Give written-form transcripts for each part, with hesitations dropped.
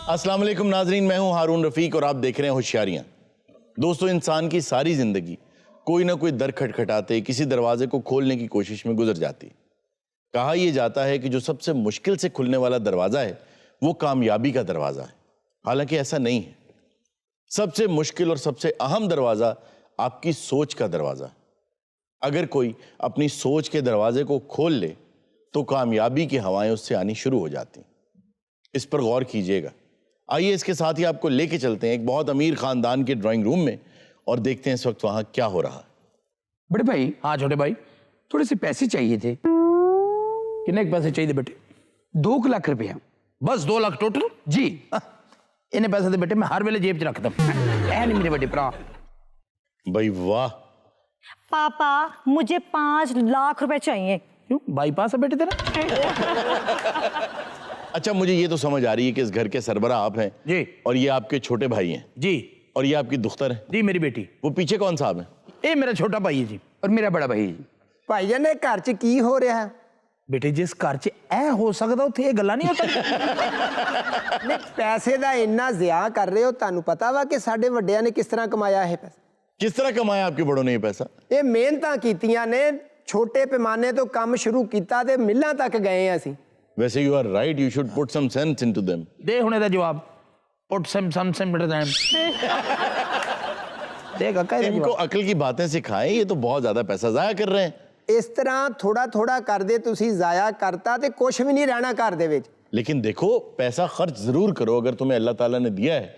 अस्सलाम वालेकुम नाजरीन, मैं हूं हारून रफीक और आप देख रहे हैं होशियारियां। दोस्तों, इंसान की सारी जिंदगी कोई ना कोई दर खटखटाते किसी दरवाजे को खोलने की कोशिश में गुजर जाती। कहा यह जाता है कि जो सबसे मुश्किल से खुलने वाला दरवाजा है वो कामयाबी का दरवाजा है। हालांकि ऐसा नहीं है। सबसे मुश्किल और सबसे अहम दरवाजा आपकी सोच का दरवाजा है। अगर कोई अपनी सोच के दरवाजे को खोल ले तो कामयाबी की हवाएं उससे आनी शुरू हो जाती। इस पर गौर कीजिएगा। आइए इसके साथ ही आपको लेके चलते हैं एक बहुत अमीर खानदान के ड्राइंग रूम में और देखते हैं इस वक्त वहां क्या हो रहा है। बड़े भाई, हाँ छोटे भाई, थोड़े से पैसे चाहिए थे। कितने पैसे चाहिए थे बेटे? 2 लाख रुपया। बस 2 लाख टोटल जी? इन्हें पैसे दे बेटे, मैं हर वेले जेब च रखता है नहीं मेरे बेटे भरा। भाई वाह। पापा मुझे 5 लाख रुपए चाहिए। क्यों, बाईपास है बेटे तेरा? अच्छा, मुझे ये तो समझ आ रही है कि इस घर के सरबरा आप हैं जी, और ये आपके छोटे भाई हैं जी, और ये आपकी दुख्तर है जी मेरी बेटी। वो पीछे कौन साहब है? ये मेरा छोटा भाई है जी, और मेरा बड़ा भाई है जी। ਭਾਈਜਾਨ ਇਹ ਘਰ 'ਚ ਕੀ ਹੋ ਰਿਹਾ ਹੈ? बेटे जिस घर च ऐ हो सकता उत्थे ये गल्लां नहीं हो सकदी। ਨਹੀਂ ਪੈਸੇ ਦਾ ਇੰਨਾ ਜ਼ਿਆ ਕਰ ਰਹੇ ਹੋ, ਤੁਹਾਨੂੰ ਪਤਾ ਵਾ ਕਿ ਸਾਡੇ ਵੱਡਿਆਂ ਨੇ ਕਿਸ ਤਰ੍ਹਾਂ ਕਮਾਇਆ ਇਹ ਪੈਸਾ? किस तरह कमाया आपके बड़ों ने ये पैसा? ਇਹ ਮਿਹਨਤਾਂ ਕੀਤੀਆਂ ਨੇ, ਛੋਟੇ ਪੈਮਾਨੇ ਤੋਂ ਕੰਮ ਸ਼ੁਰੂ ਕੀਤਾ ਤੇ ਮਿੱਲਾਂ ਤੱਕ ਗਏ ਆ ਅਸੀਂ। वैसे you are right, you should put some sense into them. दे हुणे दा जवाब, पुट सम बेटा टाइम देगा कह इनको अकल की बातें सिखाएं, ये तो बहुत ज्यादा पैसा जाया कर रहे हैं। ਇਸ ਤਰ੍ਹਾਂ ਥੋੜਾ ਥੋੜਾ ਕਰਦੇ ਤੁਸੀਂ ਜ਼ਾਇਆ ਕਰਤਾ ਤੇ ਕੁਝ ਵੀ ਨਹੀਂ ਰਹਿਣਾ ਘਰ ਦੇ ਵਿੱਚ। लेकिन देखो, पैसा खर्च जरूर करो अगर तुम्हें अल्लाह ताला ने दिया है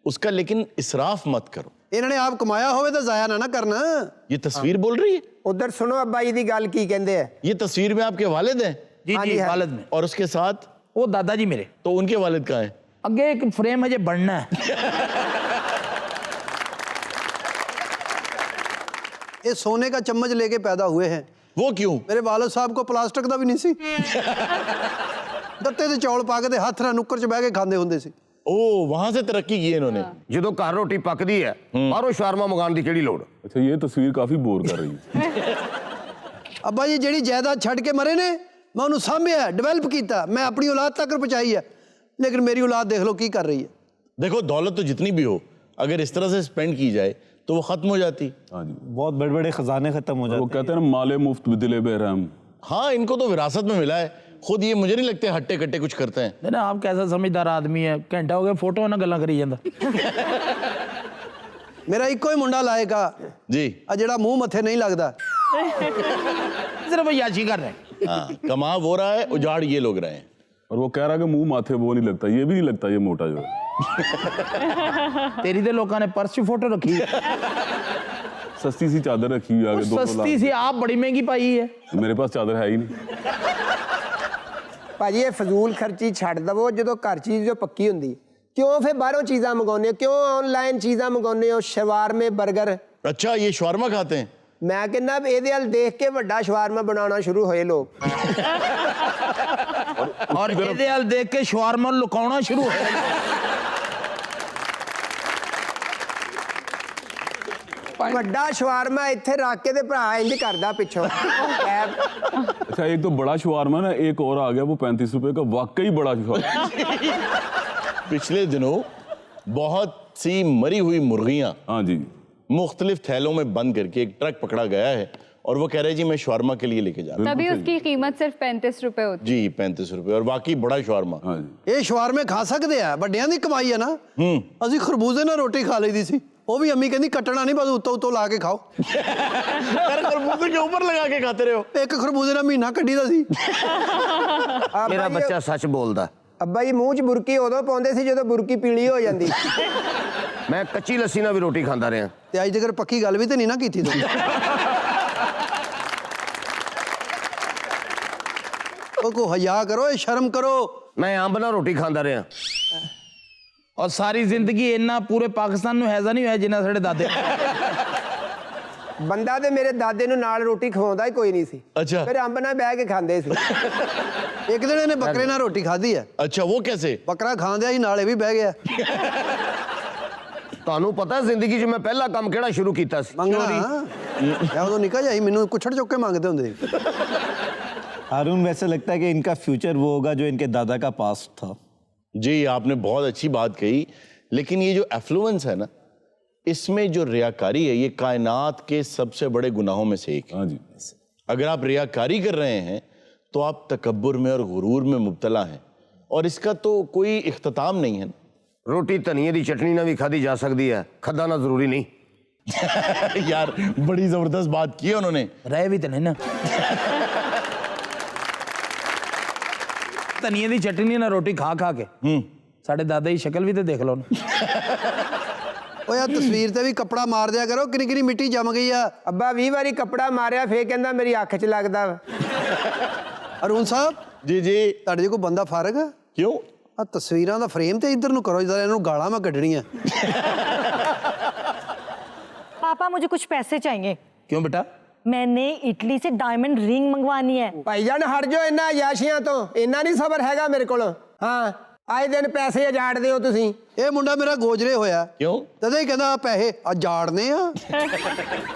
उसका, लेकिन इसराफ मत करो। ਇਹਨਾਂ ਨੇ ਆਪ ਕਮਾਇਆ ਹੋਵੇ ਤਾਂ ਜ਼ਾਇਆ ਨਾ ਕਰਨਾ। ये तस्वीर बोल रही है? ਉਧਰ ਸੁਣੋ ਅੱਬਾ ਜੀ ਦੀ ਗੱਲ ਕੀ ਕਹਿੰਦੇ ਆ। ये तस्वीर में आपके वालिद हैं जी हाँ जी जी, हाँ। वालिद में, और उसके साथ वो दादाजी मेरे। तो उनके वालिद कहाँ हैं? अगे एक फ्रेम अजे बनना है। ਇਹ ਸੋਨੇ का चम्मच लेके पैदा हुए हैं। वो क्यों? मेरे वालिद साहब को प्लास्टिक ਦਾ ਵੀ ਨਹੀਂ ਸੀ। ਦੱਤੇ ਦੇ ਚੌਲ ਪਾ ਕੇ ਤੇ ਹੱਥ ਨਾਲ ਨੁੱਕਰ 'ਚ ਬਹਿ ਕੇ ਖਾਂਦੇ ਹੁੰਦੇ ਸੀ। ओ, वहां से तरक्की की है इन्होंने। ਜਦੋਂ ਘਰ ਰੋਟੀ ਪੱਕਦੀ ਹੈ ਬਾਹਰੋਂ ਸ਼ਾਰਮਾ ਮੰਗਾਉਣ ਦੀ ਕਿਹੜੀ ਲੋੜ? अच्छा, ये तस्वीर काफी बोर कर रही है। ਅੱਬਾ ਜੀ ਜਿਹੜੀ ਜਾਇਦਾਦ ਛੱਡ ਕੇ ਮਰੇ ਨੇ, ਮੈਂ ਉਹਨੂੰ ਸਾਂਭਿਆ, ਡਿਵੈਲਪ ਕੀਤਾ, ਮੈਂ ਆਪਣੀ ਔਲਾਦ ਤੱਕ ਪਹੁੰਚਾਈ ਹੈ। लेकिन मेरी औलाद देख लो की कर रही है। देखो, दौलत तो जितनी भी हो अगर इस तरह से स्पेंड की जाए तो वो खत्म हो जाती। हाँ जी, बहुत बड़े बड़े खजाने खत्म हो जाते वो कहते हैं ना, माले मुफ्त बिदिले बेरहम। हाँ, इनको तो विरासत में मिला है। खुद ये मुझे नहीं लगते हट्टे कट्टे कुछ करते हैं। नहीं ना, आप कैसा समझदार आदमी है, घंटा हो गया फोटो ना गल्लां करी ਜਾਂਦਾ। मेरा ਇੱਕੋ ਹੀ ਮੁੰਡਾ ਲਾਏਗਾ जी ਆ ਜਿਹੜਾ ਮੂੰਹ ਮੱਥੇ ਨਹੀਂ ਲੱਗਦਾ। सिर्फ याशी कर रहे हैं। हाँ, कमा वो रहा है, उजाड़ ये लोग रहे हैं। और वो कह रहा है कि मुंह माथे वो नहीं लगता, ये भी नहीं लगता ये मोटा जो है। तेरी तो लोगों ने पर्स च फोटो रखी है। सस्ती सी चादर रखी हुई आगे, 2 सस्ती सी आप बड़ी महंगी पाई है। मेरे पास चादर है ही नहीं। ਭਾਜੀ ਇਹ ਫਜ਼ੂਲ ਖਰਚੀ ਛੱਡ ਦਵੋ। ਜਦੋਂ ਘਰ ਚੀਜ਼ ਜੋ ਪੱਕੀ ਹੁੰਦੀ ਹੈ, ਕਿਉਂ ਫਿਰ ਬਾਹਰੋਂ ਚੀਜ਼ਾਂ ਮੰਗਾਉਂਦੇ ਹੋ? ਕਿਉਂ ਆਨਲਾਈਨ ਚੀਜ਼ਾਂ ਮੰਗਾਉਂਦੇ ਹੋ? ਸ਼ਵਾਰਮੇ, 버ਗਰ। अच्छा, ये शवारमा खाते हैं? ਮੈਂ ਕਹਿੰਦਾ ਇਹਦੇ ਵੱਲ ਦੇਖ ਕੇ ਵੱਡਾ ਸ਼ਵਾਰਮਾ ਬਣਾਉਣਾ ਸ਼ੁਰੂ ਹੋਏ ਲੋਕ। और ਇਹਦੇ ਹਾਲ ਦੇਖ ਕੇ ਸ਼ਵਾਰਮਾ ਲੁਕਾਉਣਾ ਸ਼ੁਰੂ ਹੋਇਆ। ਵੱਡਾ ਸ਼ਵਾਰਮਾ ਇੱਥੇ ਰੱਖ ਕੇ ਤੇ ਭਰਾ ਇੰਜ ਕਰਦਾ ਪਿੱਛੋਂ। अच्छा, एक तो बड़ा शवारमा ना, एक और आ गया वो 35 रुपए का, वाकई बड़ा शवारमा। पिछले दिनों बहुत सी मरी हुई मुर्गियां हाँ जी, मुख्तलिफ थैलों में बंद करके एक ट्रक पकड़ा गया है और वो कह रहे हैं जी मैं शवारमा के लिए लेके जा रहा हूँ। तभी उसकी कीमत सिर्फ 35 रुपए होती जी 35 रुपए, और बाकी बड़ा शवारमा। हाँ जी। ਇਹ ਸ਼ਵਾਰਮੇ ਖਾ ਸਕਦੇ ਆ, ਵੱਡਿਆਂ ਦੀ ਕਮਾਈ ਹੈ ਨਾ। ਅਸੀਂ ਖਰਬੂਜ਼ੇ ਨਾਲ ਰੋਟੀ ਖਾ ਲਈਦੀ ਸੀ, ਉਹ ਵੀ ਅੰਮੀ ਕਹਿੰਦੀ ਕੱਟਣਾ ਨਹੀਂ, ਬਸ ਉੱਤੋਂ ਉੱਤੋਂ ਲਾ ਕੇ ਖਾਓ। खरबूजे के ऊपर लगा के खाते रहे हो। ਇੱਕ ਖਰਬੂਜ਼ੇ ਨਾਲ ਮਹੀਨਾ ਕੱਢੀਦਾ ਸੀ। ਮੇਰਾ ਬੱਚਾ ਸੱਚ ਬੋਲਦਾ। ਅੱਬਾ ਜੀ ਮੂੰਹ 'ਚ ਬੁਰਕੀ ਉਦੋਂ ਪਾਉਂਦੇ ਸੀ ਜਦੋਂ ਬੁਰਕੀ ਪੀਲੀ ਹੋ ਜਾਂਦੀ। ਮੈਂ ਕੱਚੀ ਲੱਸੀ ਨਾਲ ਵੀ ਰੋਟੀ ਖਾਂਦਾ ਰਿਹਾ। ਤੇ ਅੱਜ ਤੱਕ ਪੱਕੀ ਗੱਲ ਵੀ ਤੇ ਨਹੀਂ ਨਾ ਕੀਤੀ ਤੁਸੀਂ। ਉਹ ਕੋ ਹਯਾ ਕਰੋ, ਇਹ ਸ਼ਰਮ ਕਰੋ। ਮੈਂ ਅੰਬ ਨਾਲ ਰੋਟੀ ਖਾਂਦਾ ਰਿਹਾ। और सारी जिंदगी इन्ना पूरे पाकिस्तान में हैजा नहीं होया जिन्ना साढ़े दादे। ਬੰਦਾ ਤੇ ਮੇਰੇ ਦਾਦੇ ਨੂੰ ਨਾਲ ਰੋਟੀ ਖਵਾਉਂਦਾ ਹੀ ਕੋਈ ਨਹੀਂ ਸੀ। अच्छा ਫਿਰ ਅੰਬ ਨਾਲ ਬਹਿ ਕੇ ਖਾਂਦੇ ਸੀ। ਇੱਕ ਦਿਨ ਇਹਨੇ ਬੱਕਰੇ ਨਾਲ ਰੋਟੀ ਖਾਧੀ ਹੈ। अच्छा, वो कैसे? ਬੱਕਰਾ ਖਾਂਦਿਆ ਹੀ ਨਾਲੇ ਵੀ ਬਹਿ ਗਿਆ। ਤੁਹਾਨੂੰ ਪਤਾ ਜ਼ਿੰਦਗੀ 'ਚ ਮੈਂ ਪਹਿਲਾ ਕੰਮ ਕਿਹੜਾ ਸ਼ੁਰੂ ਕੀਤਾ ਸੀ? ਮੰਗਣਾ ਮੈਂ ਉਦੋਂ ਨਿੱਕਾ ਜਿਹਾ ਸੀ, ਮੈਨੂੰ ਕੁੱਛੜ ਚੁੱਕ ਕੇ ਮੰਗਦੇ ਹੁੰਦੇ ਸੀ। हारून, वैसे लगता है कि इनका फ्यूचर वो होगा जो इनके दादा का पास्ट था। जी, आपने बहुत अच्छी बात कही, लेकिन ये जो एफ्लुएंस है ना, इसमें जो रियाकारी है, ये कायनात के सबसे बड़े गुनाहों में से एक है। हाँ जी। अगर आप रियाकारी कर रहे हैं तो आप तकब्बुर में और गुरूर में मुब्तला हैं, और इसका तो कोई इख्तिताम नहीं है। रोटी धनिए दी चटनी ना भी खादी जा सकती है, खदा ना जरूरी नहीं। यार बड़ी जबरदस्त बात की है उन्होंने। रहे भी तो नहीं ना। धनिए दी चटनी ना रोटी खा खा के साढ़े दादा की शक्ल भी तो देख लो ना। ਉਹ ਯਾਰ ਤਸਵੀਰ ਤੇ ਵੀ ਕੱਪੜਾ ਮਾਰ ਦਿਆ ਕਰੋ, ਕਿੰਨੀ ਕਿੰਨੀ ਮਿੱਟੀ ਜੰਮ ਗਈ ਆ। ਅੱਬਾ 20 ਵਾਰੀ ਕੱਪੜਾ ਮਾਰਿਆ ਫੇਰ ਕਹਿੰਦਾ ਮੇਰੀ ਅੱਖ 'ਚ ਲੱਗਦਾ ਵਾ। ਅਰੁਣ ਸਾਹਿਬ जी जी। ਤੁਹਾਡੇ ਜੇ ਕੋਈ ਬੰਦਾ ਫਾਰਗ ਆ? क्यों? ਆ ਤਸਵੀਰਾਂ ਦਾ ਫਰੇਮ ਤੇ ਇੱਧਰ ਨੂੰ ਕਰੋ, ਜਰਾ ਇਹਨੂੰ ਗਾਲਾਂ ਮੈਂ ਕੱਢਣੀਆਂ। पापा मुझे कुछ पैसे चाहिए। क्यों बेटा? मैंने इटली से डायमंड रिंग मंगवानी है। ਭਾਈਜਾਨ ਹਟ ਜਾਓ ਇਹਨਾਂ ਅਯਾਸ਼ੀਆਂ ਤੋਂ, ਇੰਨਾ ਨਹੀਂ ਸਬਰ ਹੈਗਾ ਮੇਰੇ ਕੋਲ। ਹਾਂ, ਆਏ ਦਿਨ ਪੈਸੇ ਉਜਾੜਦੇ ਹੋ ਤੁਸੀਂ। ਇਹ ਮੁੰਡਾ ਮੇਰਾ ਗੋਜਰੇ ਹੋਇਆ, क्यों? ਤਦੇ ਹੀ ਕਹਿੰਦਾ ਪੈਸੇ ਆ ਜਾੜਨੇ ਆ।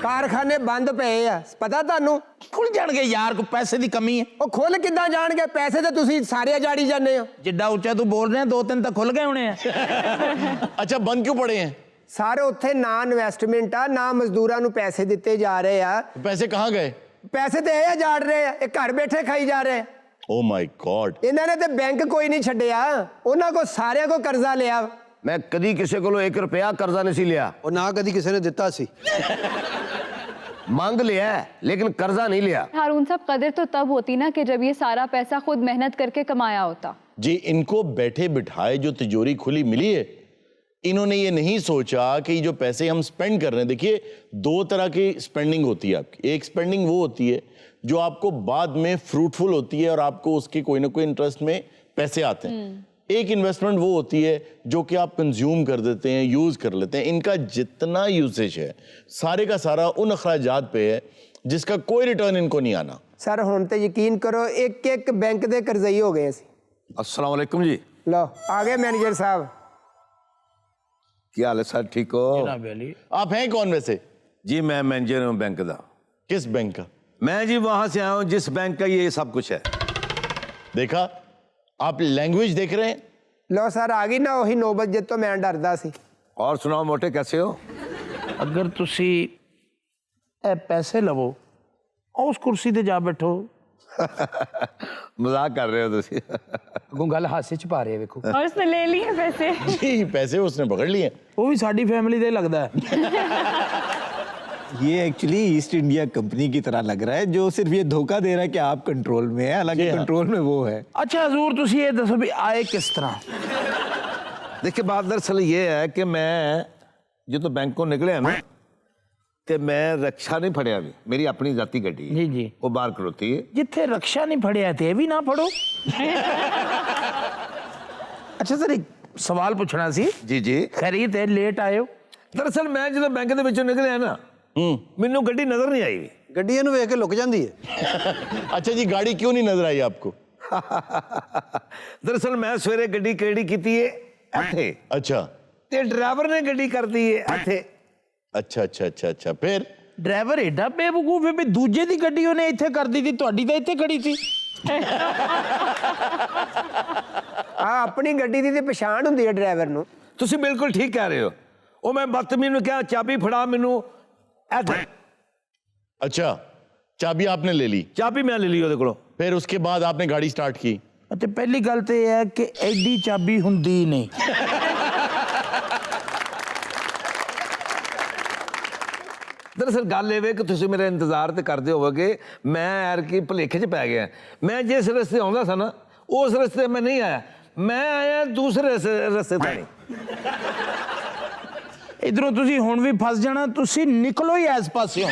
ਕਾਰਖਾਨੇ ਬੰਦ ਪਏ ਆ, ਪਤਾ ਤੁਹਾਨੂੰ? खुल जाएंगे यार, को पैसे की कमी है। ਉਹ ਖੁੱਲ ਕਿੱਦਾਂ ਜਾਣਗੇ? ਪੈਸੇ ਤੇ ਤੁਸੀਂ ਸਾਰੇ ਉਜਾੜੀ ਜਾਂਦੇ ਹੋ। जिड्डा ऊंचा तू बोल रहे हैं, 2-3 तक खुल गए होने हैं। अच्छा, बंद क्यों पड़े हैं? ਸਾਰੇ ਉੱਥੇ ਨਾ ਇਨਵੈਸਟਮੈਂਟ ਆ, ਨਾ ਮਜ਼ਦੂਰਾਂ ਨੂੰ ਪੈਸੇ ਦਿੱਤੇ ਜਾ ਰਹੇ ਆ। पैसे कहाँ गए? ਪੈਸੇ ਤੇ ਇਹ ਉਜਾੜ ਰਹੇ ਆ, ਇਹ ਘਰ ਬੈਠੇ ਖਾਈ ਜਾ ਰਹੇ ਆ। Oh my God. ਇਹਨਾਂ ਨੇ ਤੇ ਬੈਂਕ ਕੋਈ ਨਹੀਂ ਛੱਡਿਆ, ਉਹਨਾਂ ਕੋ ਸਾਰਿਆਂ ਕੋ ਕਰਜ਼ਾ ਲਿਆ। ਮੈਂ ਕਦੀ ਕਿਸੇ ਕੋਲੋਂ 1 ਰੁਪਿਆ ਕਰਜ਼ਾ ਨਹੀਂ ਸੀ ਲਿਆ। ਉਹ ਨਾ ਕਦੀ ਕਿਸੇ ਨੇ ਦਿੱਤਾ ਸੀ। ਮੰਗ ਲਿਆ लेकिन कर्जा नहीं लिया। हारून साहब, कदर तो तब होती ना कि जब ये सारा पैसा खुद मेहनत करके कमाया होता। जी, इनको बैठे बिठाए जो तिजोरी खुली मिली है, इन्होंने ये नहीं सोचा कि जो पैसे हम स्पेंड कर रहे हैं, देखिए 2 तरह की स्पेंडिंग होती है आपकी। एक स्पेंडिंग वो होती है जो आपको बाद में फ्रूटफुल होती है और आपको उसके कोई ना कोई इंटरेस्ट में पैसे आते हैं। एक इन्वेस्टमेंट वो होती है जो कि आप कंज्यूम कर देते हैं, यूज कर लेते हैं। इनका जितना यूसेज है सारे का सारा उन अखराजात पे है जिसका कोई रिटर्न इनको नहीं आना। ਸਰ ਹੁਣ ਤੇ ਯਕੀਨ ਕਰੋ, ਇੱਕ ਇੱਕ ਬੈਂਕ ਦੇ ਕਰਜ਼ਈ ਹੋ ਗਏ ਅਸੀਂ। अस्सलाम वालेकुम जी। ਲਓ ਆ ਗਏ ਮੈਨੇਜਰ ਸਾਹਿਬ। क्या हाल है सर, ठीक हो? जनाब अली, आप हैं कौन वैसे? जी मैं मैनेजर हूँ बैंक का। किस बैंक का? मैं जी वहां से आया हूँ जिस बैंक का ये सब कुछ है। देखा, आप लैंग्वेज देख रहे हैं। ਲਓ ਸਰ ਆ ਗਈ ਨਾ ਉਹੀ ਨੌਬਤ ਜਿੱਤ ਤੋਂ ਮੈਂ ਡਰਦਾ ਸੀ। और सुनाओ मोटे, कैसे हो? अगर तुसी ए पैसे लवो और उस कुर्सी ते जा बैठो। मजाक कर रहे हो तुसी। अगों गल हासे च पा रहे हैं, वेखो। और उसने ले लिए पैसे। जी, पैसे उसने पकड़ लिए। वो भी साडी फैमिली दे लगदा है। ये एक्चुअली ईस्ट इंडिया कंपनी की तरह लग रहा है, जो सिर्फ ये धोखा दे रहा है कि आप कंट्रोल में है, हालांकि जी हाँ। कंट्रोल में वो है। अच्छा हजूर, तुसी ये दसो भी आए किस तरह? देखिए बात दरअसल ये है कि मैं जो तो बैंक को निकले हैं ना, ते मैं रक्षा नहीं फड़िया भी, मेरी अपनी जाती गड्डी है। जी जी। वो बाहर खड़ोती है। जिथे रक्षा नहीं फड़िया थे भी ना फड़ो। अच्छा सर, एक सवाल पूछना सी। जी जी। खैरियत है, लेट आए हो? दरअसल मैं जो बैंक के विचों निकले हैं ना, मैनू गड्डी नजर नहीं आई। ਗੱਡੀ ਇਹਨੂੰ ਵੇਖ ਕੇ ਲੁਕ ਜਾਂਦੀ ਹੈ। अच्छा जी, गाड़ी क्यों नहीं नजर आई आपको? दरअसल मैं सवेरे गड्डी केड़ी कीती है इत्थे, अच्छा ते ड्राइवर ने गड्डी कर दी है इत्थे। अच्छा अच्छा अच्छा अच्छा, फिर? ड्राइवर एडा बेवकूफ है भी दूजे दी गड्डी ਉਹਨੇ ਇੱਥੇ ਕਰ ਦਿੱਤੀ, ਤੁਹਾਡੀ ਤਾਂ ਇੱਥੇ ਖੜੀ ਸੀ। ਆ ਆਪਣੀ ਗੱਡੀ ਦੀ ਤੇ ਪਛਾਣ ਹੁੰਦੀ ਹੈ ਡਰਾਈਵਰ ਨੂੰ। ਤੁਸੀਂ ਬਿਲਕੁਲ ਠੀਕ ਕਹਿ ਰਹੇ ਹੋ। ਉਹ ਮੈਂ ਬਦਤਮੀਜ਼ ਨੂੰ ਕਿਹਾ ਚਾਬੀ ਫੜਾ ਮੈਨੂੰ ਇੱਥੇ। अच्छा, चाबी आपने ले ली, ਚਾਬੀ ਮੈਂ ਲੈ ਲਈ ਉਹਦੇ ਕੋਲੋਂ। फिर उसके बाद आपने गाड़ी स्टार्ट की। ਅੱਛਾ, ਪਹਿਲੀ ਗੱਲ ਤੇ ਇਹ ਹੈ ਕਿ ਐਡੀ ਚਾਬੀ ਹੁੰਦੀ ਨਹੀਂ। ਦਰਅਸਲ ਗੱਲ ਇਹ ਵੇ ਕਿ ਤੁਸੀਂ ਮੇਰੇ ਇੰਤਜ਼ਾਰ ਤੇ ਕਰਦੇ ਹੋਵੋਗੇ, ਮੈਂ ਯਾਰ ਕੀ ਭੁਲੇਖੇ 'ਚ ਪੈ ਗਿਆ। ਮੈਂ ਜਿਸ ਰਸਤੇ ਆਉਂਦਾ ਸੀ ਨਾ, ਉਸ ਰਸਤੇ ਮੈਂ ਨਹੀਂ ਆਇਆ, ਮੈਂ ਆਇਆ ਦੂਸਰੇ ਰਸਤੇ ਤੋਂ। ਇਧਰੋਂ ਤੁਸੀਂ ਹੁਣ ਵੀ ਫਸ ਜਾਣਾ, ਤੁਸੀਂ ਨਿਕਲੋ ਹੀ ਇਸ ਪਾਸਿਓਂ।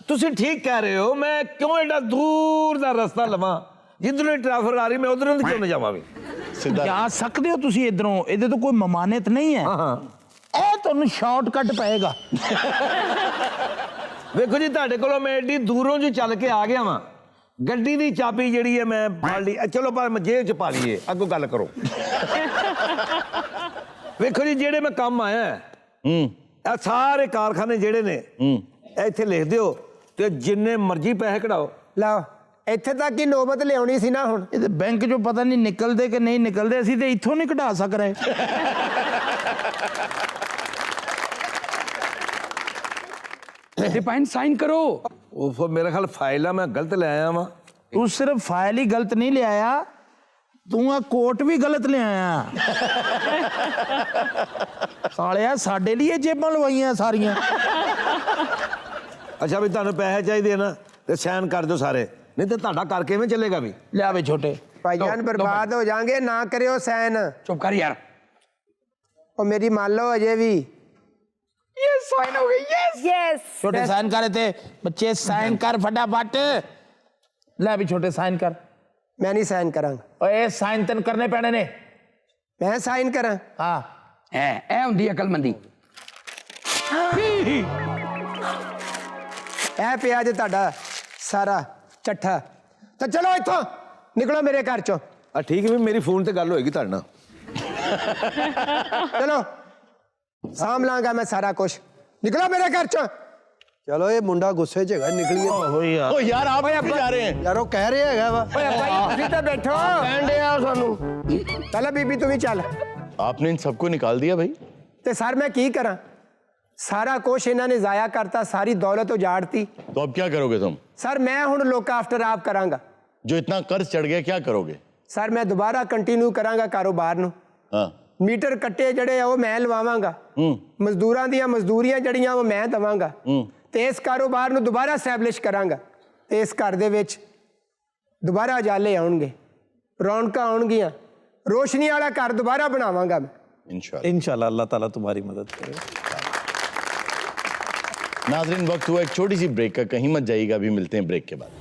ਤੁਸੀਂ ਠੀਕ ਕਹਿ ਰਹੇ ਹੋ, ਮੈਂ ਕਿਉਂ ਐਡਾ ਦੂਰ ਦਾ ਰਸਤਾ ਲਵਾਂ? ਜਿੱਧਰੋਂ ਟ੍ਰੈਫਿਕ ਆ ਰਹੀ ਮੈਂ ਉਧਰੋਂ ਦੀ ਕਿਉਂ ਨਾ ਜਾਵਾਂ ਵੀ? सीधा ਜਾ ਸਕਦੇ ਹੋ ਤੁਸੀਂ ਇਧਰੋਂ, ਇਹਦੇ ਤੋਂ ਕੋਈ ਮਮਾਨਤ ਨਹੀਂ ਹੈ। ਹਾਂ ਇਹ ਤੁਹਾਨੂੰ ਸ਼ਾਰਟਕਟ ਪਏਗਾ। ਵੇਖੋ ਜੀ, ਤੁਹਾਡੇ ਕੋਲੋਂ ਮੈਂ ਐਡੀ ਦੂਰੋਂ ਜੀ ਚੱਲ ਕੇ ਆ ਗਿਆ ਵਾਂ। ਗੱਡੀ ਦੀ ਚਾਬੀ ਜਿਹੜੀ ਹੈ ਮੈਂ ਫੜ ਲਈ। ਚਲੋ ਪਰ ਮੈਂ ਜੇਬ 'ਚ ਪਾ ਲਈਏ, ਅੱਗੋਂ ਗੱਲ ਕਰੋ। ਵੇਖੋ ਜੀ, ਜਿਹੜੇ ਮੈਂ ਕੰਮ ਆਇਆ ਇਹ ਸਾਰੇ ਕਾਰਖਾਨੇ ਜਿਹੜੇ ਨੇ ਇੱਥੇ ਲਿਖ ਦਿਓ ਤੇ ਜਿੰਨੇ ਮਰਜ਼ੀ ਪੈਸੇ ਕਢਾਓ। ਲਓ ਇੱਥੇ ਤੱਕ ਹੀ ਨੌਬਤ ਲਿਆਉਣੀ ਸੀ ਨਾ ਹੁਣ। ਇਹ ਤੇ ਬੈਂਕ ਚੋਂ ਪਤਾ ਨਹੀਂ ਨਿਕਲਦੇ ਕਿ ਨਹੀਂ ਨਿਕਲਦੇ, ਅਸੀਂ ਤੇ ਇੱਥੋਂ ਨਹੀਂ ਕਢਾ ਸਕ ਰਹੇ। ਤੇ ਪਾइन साइन करो। ਉਹ ਫਿਰ ਮੇਰੇ ਖਿਆਲ ਫਾਈਲ ਆ, ਮੈਂ ਗਲਤ ਲੈ ਆਇਆ ਵਾਂ। तू सिर्फ फाइल ही गलत नहीं ले आया, तू आ कोट भी गलत ले आया। सालिया साडे लिए जेबां लवाइयां सारियां। ਅੱਛਾ ਵੀ ਤੁਹਾਨੂੰ ਪੈਸੇ ਚਾਹੀਦੇ ਨਾ ਤੇ ਸਾਈਨ ਕਰ ਦਿਓ ਸਾਰੇ, ਨਹੀਂ ਤੇ ਤੁਹਾਡਾ ਕਰ ਕਿਵੇਂ ਚੱਲੇਗਾ ਵੀ। ले आवे छोटे ਭਾਈਜਾਨ ਬਰਬਾਦ ਹੋ ਜਾਾਂਗੇ, ਨਾ ਕਰਿਓ ਸਾਈਨ। चुप कर यार। ਉਹ ਮੇਰੀ ਮੰਨ ਲਓ ਅਜੇ ਵੀ। ये साइन हो गई। यस यस छोटे साइन कर रहे थे बच्चे, साइन कर फटाफट। ले भी छोटे साइन कर। ਮੈਂ ਨਹੀਂ ਸਾਈਨ ਕਰਾਂਗਾ। ओए साइन तन करने पैने ने। ਮੈਂ ਸਾਈਨ ਕਰਾਂ? हाँ ए हुंदी अकलमंदी। ਇਹ ਪਿਆ ਜੇ ਤੁਹਾਡਾ ਸਾਰਾ ਚੱਠਾ। ਤਾਂ ਚਲੋ ਇੱਥੋਂ ਨਿਕਲੋ ਮੇਰੇ ਘਰ ਚੋਂ। ਆ ਠੀਕ ਹੈ ਵੀ ਮੇਰੀ ਫੋਨ ਤੇ ਗੱਲ ਹੋਏਗੀ ਤੁਹਾਡੇ ਨਾਲ। ਚਲੋ ਸਾਂਭ ਲਾਂਗਾ ਮੈਂ ਸਾਰਾ ਕੁਝ। ਨਿਕਲੋ ਮੇਰੇ ਘਰ ਚੋਂ। ਚਲੋ ਇਹ ਮੁੰਡਾ ਗੁੱਸੇ 'ਚ ਹੈਗਾ, ਨਿਕਲੀਏ। ओ यार आप क्यों जा रहे हैं? ਯਾਰ ਉਹ ਕਹਿ ਰਿਹਾ ਹੈਗਾ ਵਾ। ਓਏ ਭਾਈ ਤੁਸੀਂ ਤਾਂ ਬੈਠੋ। ਕਹਿੰਦੇ ਆ ਸਾਨੂੰ ਚੱਲ ਬੀਬੀ ਤੂੰ ਵੀ ਚੱਲ। आपने इन सबको निकाल दिया भाई? ਤੇ ਸਰ ਮੈਂ ਕੀ ਕਰਾਂ, ਸਾਰਾ ਕੁਝ ਇਹਨਾਂ ਨੇ ਜ਼ਾਇਆ ਕਰਤਾ, ਸਾਰੀ ਦੌਲਤ ਉਜਾੜਤੀ। तो अब क्या करोगे तुम? ਸਰ ਮੈਂ ਹੁਣ ਲੋਕ ਆਫਟਰ ਆਪ ਕਰਾਂਗਾ। जो इतना कर्ज चढ़ गया क्या करोगे? ਸਰ ਮੈਂ ਦੁਬਾਰਾ ਕੰਟੀਨਿਊ ਕਰਾਂਗਾ ਕਾਰੋਬਾਰ ਨੂੰ। हाँ ਮੀਟਰ ਕੱਟੇ ਜਿਹੜੇ ਆ ਉਹ ਮੈਂ ਲਵਾਵਾਂਗਾ, ਮਜ਼ਦੂਰਾਂ ਦੀਆਂ ਮਜ਼ਦੂਰੀਆਂ ਜਿਹੜੀਆਂ ਉਹ ਮੈਂ ਦਵਾਂਗਾ, ਤੇ ਇਸ ਕਾਰੋਬਾਰ ਨੂੰ ਦੁਬਾਰਾ ਸਟੈਬਲਿਸ਼ ਕਰਾਂਗਾ। ਤੇ ਇਸ ਘਰ ਦੇ ਵਿੱਚ ਦੁਬਾਰਾ ਉਜਾਲੇ ਆਉਣਗੇ, ਰੌਣਕਾਂ ਆਉਣਗੀਆਂ, रोशनी वाला घर दोबारा बनावांगा मैं इंशाल्लाह। अल्लाह ताला तुम्हारी मदद करे। नाज़रीन वक्त हुआ एक छोटी सी ब्रेक का, कहीं मत जाइएगा, अभी मिलते हैं ब्रेक के बाद।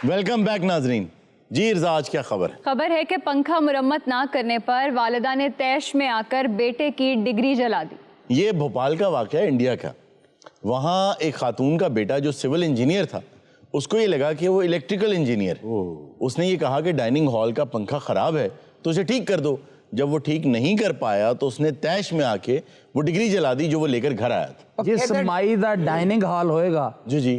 वेलकम बैक नाज़रीन। जी इर्जा, आज क्या खबर है? खबर है कि पंखा मुरम्मत ना करने पर वालिदा ने तैश में आकर बेटे की डिग्री जला दी। ये भोपाल का वाक़या है, इंडिया का। वहाँ एक खातून का बेटा जो सिविल इंजीनियर था, उसको ये लगा कि वो इलेक्ट्रिकल इंजीनियर, उसने ये कहा कि डाइनिंग हॉल का पंखा ख़राब है तो उसे ठीक कर दो। जब वो ठीक नहीं कर पाया तो उसने तैश में आके वो डिग्री जला दी जो वो लेकर घर आया था। जिस समाई दा डाइनिंग हॉल होएगा जी जी,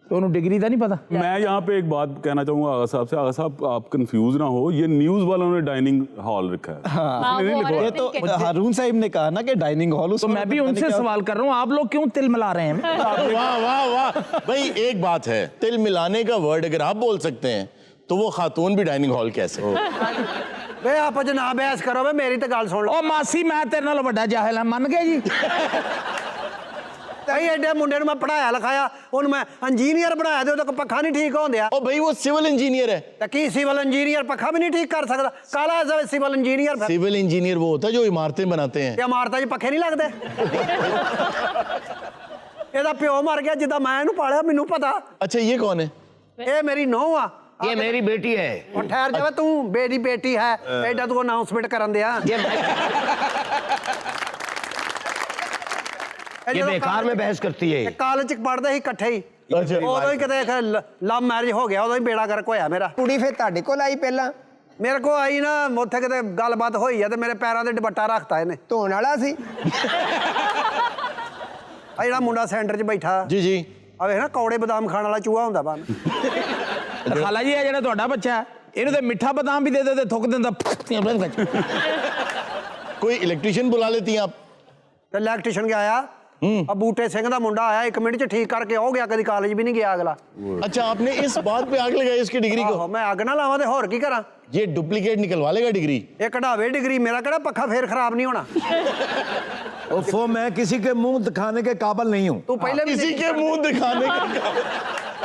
तो उन्होंने डिग्री का नहीं पता। मैं यहाँ पे एक बात कहना चाहूंगा आगा साहब से। आगा साहब आप कंफ्यूज ना हो, ये न्यूज वालों ने डाइनिंग हॉल रखा है। हाँ, नहीं वो लिखवा। ये तो हारून साहिब ने कहा ना कि डाइनिंग हॉल, तो मैं भी उनसे सवाल कर रहा हूँ, आप लोग क्यों तिल मिला रहे हैं? वाह वाह वाह भाई, एक बात है, तिल मिलाने का वर्ड अगर आप बोल सकते हैं तो वो खातून भी डाइनिंग हॉल कैसे? ਵੇ ਆਪਾਂ ਜਨਾਬ ਬਹਿਸ ਕਰੋ, ਵੇ ਮੇਰੀ ਤਾਂ ਗੱਲ ਸੁਣ ਲਓ। ओ मासी मैं तेरे नाल बड़ा जाहिल हां, मन गए जी। ਤਾਈ ਐਡੇ ਮੁੰਡੇ ਨੂੰ ਮੈਂ ਪੜਾਇਆ ਲਿਖਾਇਆ, ਉਹਨੂੰ ਮੈਂ ਇੰਜੀਨੀਅਰ ਬਣਾਇਆ ਤੇ ਉਹਦਾ ਕੋਈ ਪੱਖਾ ਨਹੀਂ ਠੀਕ ਹੋਣ ਦਿਆ। ओ भाई वो सिविल इंजीनियर है। ਤਾਂ ਕੀ ਸਿਵਲ ਇੰਜੀਨੀਅਰ ਪੱਖਾ ਵੀ ਨਹੀਂ ਠੀਕ ਕਰ ਸਕਦਾ? ਕਾਲਾ ਐ ਸਿਵਲ ਇੰਜੀਨੀਅਰ। ਫਿਰ सिविल इंजीनियर वो होता है जो इमारतें बनाते हैं। ਤੇ ਇਮਾਰਤਾਂ 'ਚ ਪੱਖੇ ਨਹੀਂ ਲੱਗਦੇ? ਇਹਦਾ ਪਿਓ ਮਰ ਗਿਆ ਜਿੱਦਾਂ ਮੈਂ ਇਹਨੂੰ ਪਾਲਿਆ, ਮੈਨੂੰ ਪਤਾ। अच्छा ये कौन है? ਇਹ ਮੇਰੀ ਨੂੰਹ ਆ। ये मेरी बेटी है। ਉਹ ਠਹਿਰ ਜਾਵੇ, ਤੂੰ ਮੇਰੀ ਬੇਟੀ ਹੈ ਐਡਾ ਤੂੰ ਅਨਾਉਂਸਮੈਂਟ ਕਰਨ ਦਿਆ। ये बेकार में बहस करती है। ਕਾਲਜ 'ਚ ਪੜ੍ਹਦੇ ਸੀ ਇਕੱਠੇ ਹੀ, अच्छा ਉਦੋਂ ਹੀ ਕਿਤੇ ਲਵ ਮੈਰਿਜ ਹੋ ਗਿਆ, ਉਦੋਂ ਹੀ ਬੇੜਾ ਗਰਕ ਹੋਇਆ ਮੇਰਾ। ਕੁੜੀ ਫਿਰ ਤੁਹਾਡੇ ਕੋਲ ਆਈ ਪਹਿਲਾਂ? ਮੇਰੇ ਕੋ ਆਈ ਨਾ, ਉੱਥੇ ਕਿਤੇ ਗੱਲਬਾਤ ਹੋਈ ਆ ਤੇ ਮੇਰੇ ਪੈਰਾਂ ਤੇ ਦੁਪੱਟਾ ਰੱਖਤਾ ਇਹਨੇ। ਧੋਣ ਵਾਲਾ ਸੀ? ਆ ਜਿਹੜਾ ਮੁੰਡਾ ਸੈਂਟਰ 'ਚ ਬੈਠਾ, जी जी, ਆ ਵੇਖ ਨਾ ਕੌੜੇ ਬਦਾਮ ਖਾਣ ਵਾਲਾ ਚੂਹਾ ਹੁੰਦਾ ਵਾ। खाला जी, ਜਿਹੜਾ ਤੁਹਾਡਾ ਬੱਚਾ ਹੈ, ਇਹਨੂੰ ਤੇ ਮਿੱਠਾ ਬਦਾਮ ਵੀ ਦੇ ਦੇ ਤੇ ਥੁੱਕ ਦਿੰਦਾ। कोई इलेक्ट्रिशियन बुला लेती हैं आप? ਤੇ ਇਲੈਕਟ੍ਰੀਸ਼ੀਅਨ ਗਿਆ ਆ ਬੂਟੇ ਸਿੰਘ ਦਾ ਮੁੰਡਾ ਆਇਆ, 1 ਮਿੰਟ 'ਚ ਠੀਕ ਕਰਕੇ ਹੋ ਗਿਆ, ਕਦੀ ਕਾਲਜ ਵੀ ਨਹੀਂ ਗਿਆ ਅਗਲਾ। अच्छा आपने इस बात पे आग लगाई इसकी डिग्री को? ਆਹੋ, ਮੈਂ ਅੱਗ ਨਾ ਲਾਵਾਂ ਤੇ ਹੋਰ ਕੀ ਕਰਾਂ? ये डुप्लीकेट निकलवा लेगा डिग्री। ਇਹ ਕਢਾਵੇ ਡਿਗਰੀ, ਮੇਰਾ ਕਿਹੜਾ ਪੱਖਾ ਫੇਰ ਖਰਾਬ ਨਹੀਂ ਹੋਣਾ। ओफो, मैं किसी के मुंह दिखाने के काबिल नहीं हूँ। ਤੂੰ ਪਹਿਲੇ ਵੀ किसी के मुंह दिखाने का।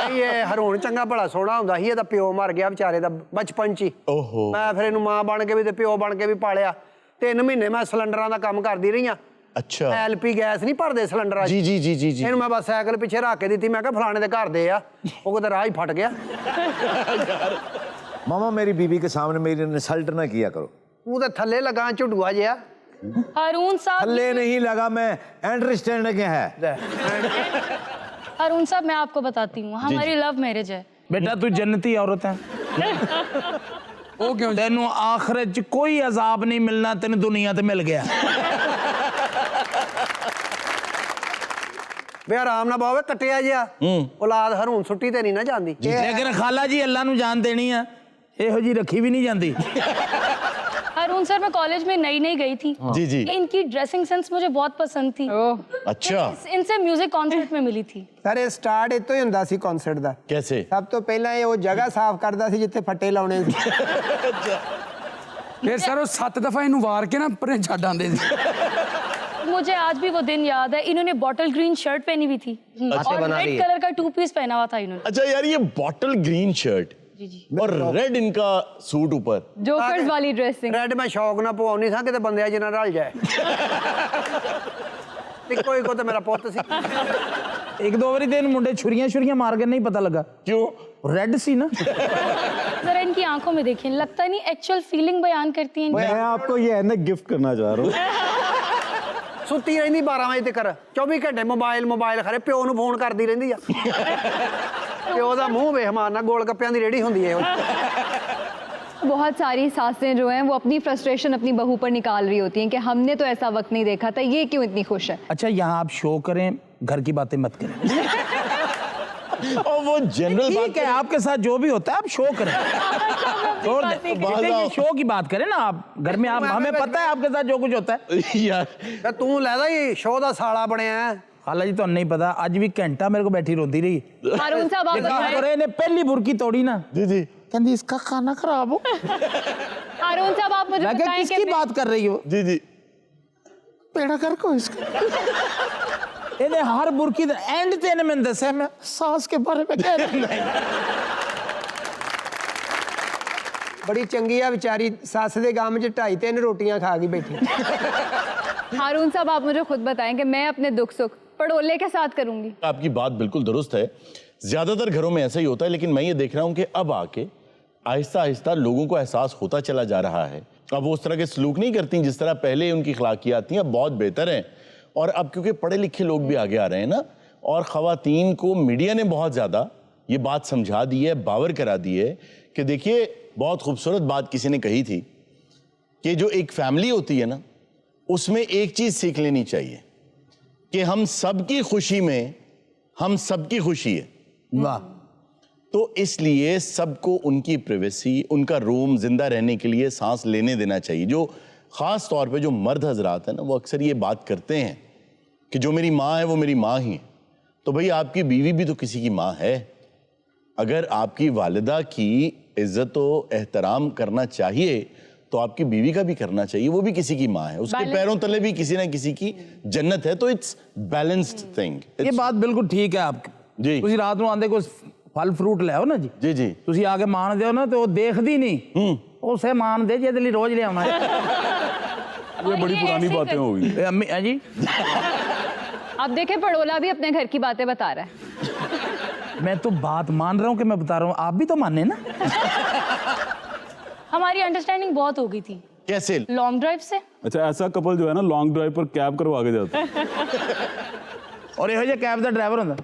ਇਹ ਹਰੂਣ ਚੰਗਾ ਭਲਾ ਸੋਹਣਾ ਹੁੰਦਾ ਸੀ, ਇਹਦਾ ਪਿਓ ਮਰ ਗਿਆ ਵਿਚਾਰੇ ਦਾ ਬਚਪਨ 'ਚ ਹੀ। ओहो, ਮੈਂ ਫਿਰ ਇਹਨੂੰ ਮਾਂ ਬਣ ਕੇ ਵੀ ਤੇ ਪਿਓ ਬਣ ਕੇ ਵੀ ਪਾਲਿਆ। 3 ਮਹੀਨੇ ਮੈਂ ਸਿਲੰਡਰਾਂ ਦਾ ਕੰਮ ਕਰਦੀ ਰਹੀ ਆ। अच्छा ਐਲਪੀ ਗੈਸ ਨਹੀਂ ਭਰਦੇ ਸਿਲੰਡਰਾਂ 'ਚ। जी जी जी जी जी। ਇਹਨੂੰ ਮੈਂ ਬਸ ਸਾਈਕਲ ਪਿੱਛੇ ਰੱਖ ਕੇ ਦਿੱਤੀ, ਮੈਂ ਕਿਹਾ ਫਲਾਣੇ ਦੇ ਘਰ ਦੇ ਆ, ਉਹ ਕਿਤੇ ਰਾਹ ਹੀ ਫਟ ਗਿਆ। मामा, मेरी बीबी के सामने मेरी इंसल्ट ना किया करो। ਤੂੰ ਤੇ ਥੱਲੇ ਲਗਾ ਝੁੱਡੂਆ ਜਿਹਾ। हारून साहब, थल्ले नहीं लगा, मैं अंडरस्टैंड क्या है। हारून साहब, मैं आपको बताती हूँ, हमारी लव मैरिज है। बेटा तू जन्नती औरत है। ਉਹ ਕਿਉਂ? ਤੈਨੂੰ ਆਖਿਰਤ 'ਚ ਕੋਈ ਅਜ਼ਾਬ ਨਹੀਂ ਮਿਲਣਾ, ਤੈਨੂੰ ਦੁਨੀਆ ਤੇ ਮਿਲ ਗਿਆ। ਵੇ ਆਰਾਮ ਨਾਲ ਬਾਵੇ ਕੱਟਿਆ ਜਿਆ ਔਲਾਦ ਹਰੂਨ ਸੁੱਟੀ ਤੇ ਨਹੀਂ ਨਾ ਜਾਂਦੀ लेकिन खाला जी अल्लाह नु जान देनी है ਇਹੋ ਜੀ ਰੱਖੀ ਵੀ ਨਹੀਂ ਜਾਂਦੀ। अरुण सर मैं कॉलेज में नई नई गई थी जी जी। इनकी ड्रेसिंग सेंस मुझे बहुत पसंद थी। अच्छा, इनसे म्यूजिक कॉन्सर्ट में मिली थी। ਸਰ ਇਹ ਸਟਾਰਟ ਇੱਥੋਂ ਹੀ ਹੁੰਦਾ ਸੀ ਕਨਸਰਟ ਦਾ। कैसे? ਸਭ ਤੋਂ ਪਹਿਲਾਂ ਇਹ ਉਹ ਜਗ੍ਹਾ ਸਾਫ਼ ਕਰਦਾ ਸੀ ਜਿੱਥੇ ਫੱਟੇ ਲਾਉਣੇ ਸੀ। ਫਿਰ ਸਰ ਉਹ 7 ਦਫਾ ਇਹਨੂੰ ਵਾਰ ਕੇ ਨਾ ਪਰੇ ਛੱਡ ਆਂਦੇ ਸੀ। मुझे आज भी वो दिन याद है। इन्होंने बॉटल ग्रीन शर्ट पहनी हुई थी और रेड कलर का 2 पीस पहना हुआ था इन्होंने। अच्छा यार, ये बॉटल ग्रीन शर्ट और रेड इनका सूट ऊपर, जोकर्स वाली ड्रेसिंग। ਰੈਡ ਮੈਂ ਸ਼ੌਕ ਨਾਲ ਪਵਾਉਣੀ ਸਾਂ ਕਿਤੇ ਬੰਦਿਆਂ ਜਿਹਾ ਰਲ ਜਾਏ ਇੱਕੋ ਇੱਕੋ ਤੇ ਮੇਰਾ ਪੁੱਤ ਸੀ। ਇੱਕ ਦੋ ਵਾਰੀ ਤੇ ਇਹਨੂੰ ਮੁੰਡੇ ਛੁਰੀਆਂ ਮਾਰ ਕੇ ਨਹੀਂ ਪਤਾ ਲੱਗਾ क्यों? रेड सी ना। जरा इनकी आंखों में देखिए, लगता नहीं एक्चुअल फीलिंग बयान करती है। मैं आपको ये ऐनक गिफ्ट करना चाह रहा हूँ। ਸੁੱਤੀ ਰਹਿੰਦੀ 12 ਵਜੇ ਤੱਕ 24 ਘੰਟੇ ਮੋਬਾਈਲ ਖਰੇ ਪਿਓ ਨੂੰ ਫੋਨ ਕਰਦੀ ਰਹਿੰਦੀ ਆ। ਪਿਓ ਦਾ ਮੂੰਹ ਵੇਖ ਮਾਰਨਾ, ਗੋਲ ਗੱਪਿਆਂ ਦੀ ਰੇੜੀ ਹੁੰਦੀ ਹੈ ਉਹ। बहुत सारी सासें जो हैं वो अपनी फ्रस्ट्रेशन अपनी बहू पर निकाल रही होती हैं कि हमने तो ऐसा वक्त नहीं देखा था, ये क्यों इतनी खुश है। अच्छा यहाँ आप शो करें, घर की बातें मत करें। और वो जनरल ठीक है, आपके साथ जो भी होता है आप शो करें। छोड़ दें, ये शो की बात करें ना आप। घर में आप, हमें पता है आपके साथ जो कुछ होता है। यार ਤੇ ਤੂੰ ਲੈਦਾ ਹੀ ਸ਼ੋਅ ਦਾ ਸਾਲਾ ਬਣਿਆ। खाला जी तो नहीं पता, आज भी घंटा मेरे को बैठी रोती रही। हारून साहब आप बताएं। ने पहली बुरकी तोड़ी ना जी जी, कहती इसका खाना खराब हो। हारून साहब आप मुझे मैं क्या बताएं किसकी बात कर रही हो? जी जी। पेड़ा कर को इसका ਇਹਨੇ ਹਰ ਬੁਰਕੀ ਦਾ ਐਂਡ ਤੇ ਇਹਨੇ ਮੈਨੂੰ ਦੱਸਿਆ ਮੈਂ ਸਾਸ ਕੇ ਬਾਰੇ ਵਿੱਚ ਕਹਿ ਰਿਹਾ। ਬੜੀ ਚੰਗੀ ਆ ਵਿਚਾਰੀ, ਸੱਸ ਦੇ ਗਮ 'ਚ 2.5-3 ਰੋਟੀਆਂ ਖਾ ਕੇ ਬੈਠੀ। हारून साहब आप मुझे खुद बताएं कि मैं अपने दुख सुख पड़ोले के साथ करूंगी। आपकी बात बिल्कुल दुरुस्त है, ज्यादातर घरों में ऐसा ही होता है, लेकिन मैं ये देख रहा हूं कि अब आके आहिस्ता आहिस्ता लोगों को एहसास होता चला जा रहा है। अब वो उस तरह के सलूक नहीं करती जिस तरह पहले उनकी अखलाकियात थी, अब बहुत बेहतर हैं। और अब क्योंकि पढ़े लिखे लोग भी आगे आ रहे हैं ना, और ख़वातीन को मीडिया ने बहुत ज़्यादा ये बात समझा दी है, बावर करा दी है कि देखिए, बहुत खूबसूरत बात किसी ने कही थी कि जो एक फैमिली होती है ना, उसमें एक चीज़ सीख लेनी चाहिए कि हम सबकी खुशी में हम सबकी खुशी है। वाह। तो इसलिए सबको उनकी प्राइवेसी, उनका रूम, जिंदा रहने के लिए सांस लेने देना चाहिए। जो ख़ास तौर पे जो मर्द हजरात हैं ना, वो अक्सर ये बात करते हैं कि जो मेरी माँ है वो मेरी माँ ही है। तो भाई आपकी बीवी भी तो किसी की माँ है। अगर आपकी वालिदा की इज्जत व एहतराम करना चाहिए तो आपकी बीवी का भी करना चाहिए, वो भी किसी की माँ है, उसके पैरों तले भी किसी ना किसी की जन्नत है। तो इट्स बैलेंस्ड थिंग। ये बात बिल्कुल ठीक है आपकी जी। ਤੁਸੀਂ ਰਾਤ ਨੂੰ ਆਂਦੇ ਕੋਈ ਫਲ ਫਰੂਟ ਲੈ ਆਓ ਨਾ ਜੀ। जी जी। ਤੁਸੀਂ ਆ ਕੇ ਮਾਣਦੇ ਹੋ ਨਾ ਤੇ ਉਹ ਦੇਖਦੀ ਨਹੀਂ, ਉਸੇ ਮਾਣਦੇ ਜਿਹਦੇ ਲਈ ਰੋਜ਼ ਲਿਆਉਣਾ ਹੈ। ये बड़ी पुरानी बातें हो गई। ए, अम्मी जी अब देखें पड़ोला भी अपने घर की बातें बता रहा है। मैं तो बात मान रहा हूँ कि मैं बता रहा हूँ, आप भी तो माने ना। हमारी अंडरस्टैंडिंग बहुत हो गई थी। कैसे? लॉन्ग ड्राइव से। अच्छा, ऐसा कपल जो है ना लॉन्ग ड्राइव पर कैब करवा के जाता है। और ਇਹੋ ਜਿਹਾ ਕੈਬ ਦਾ ਡਰਾਈਵਰ ਹੁੰਦਾ,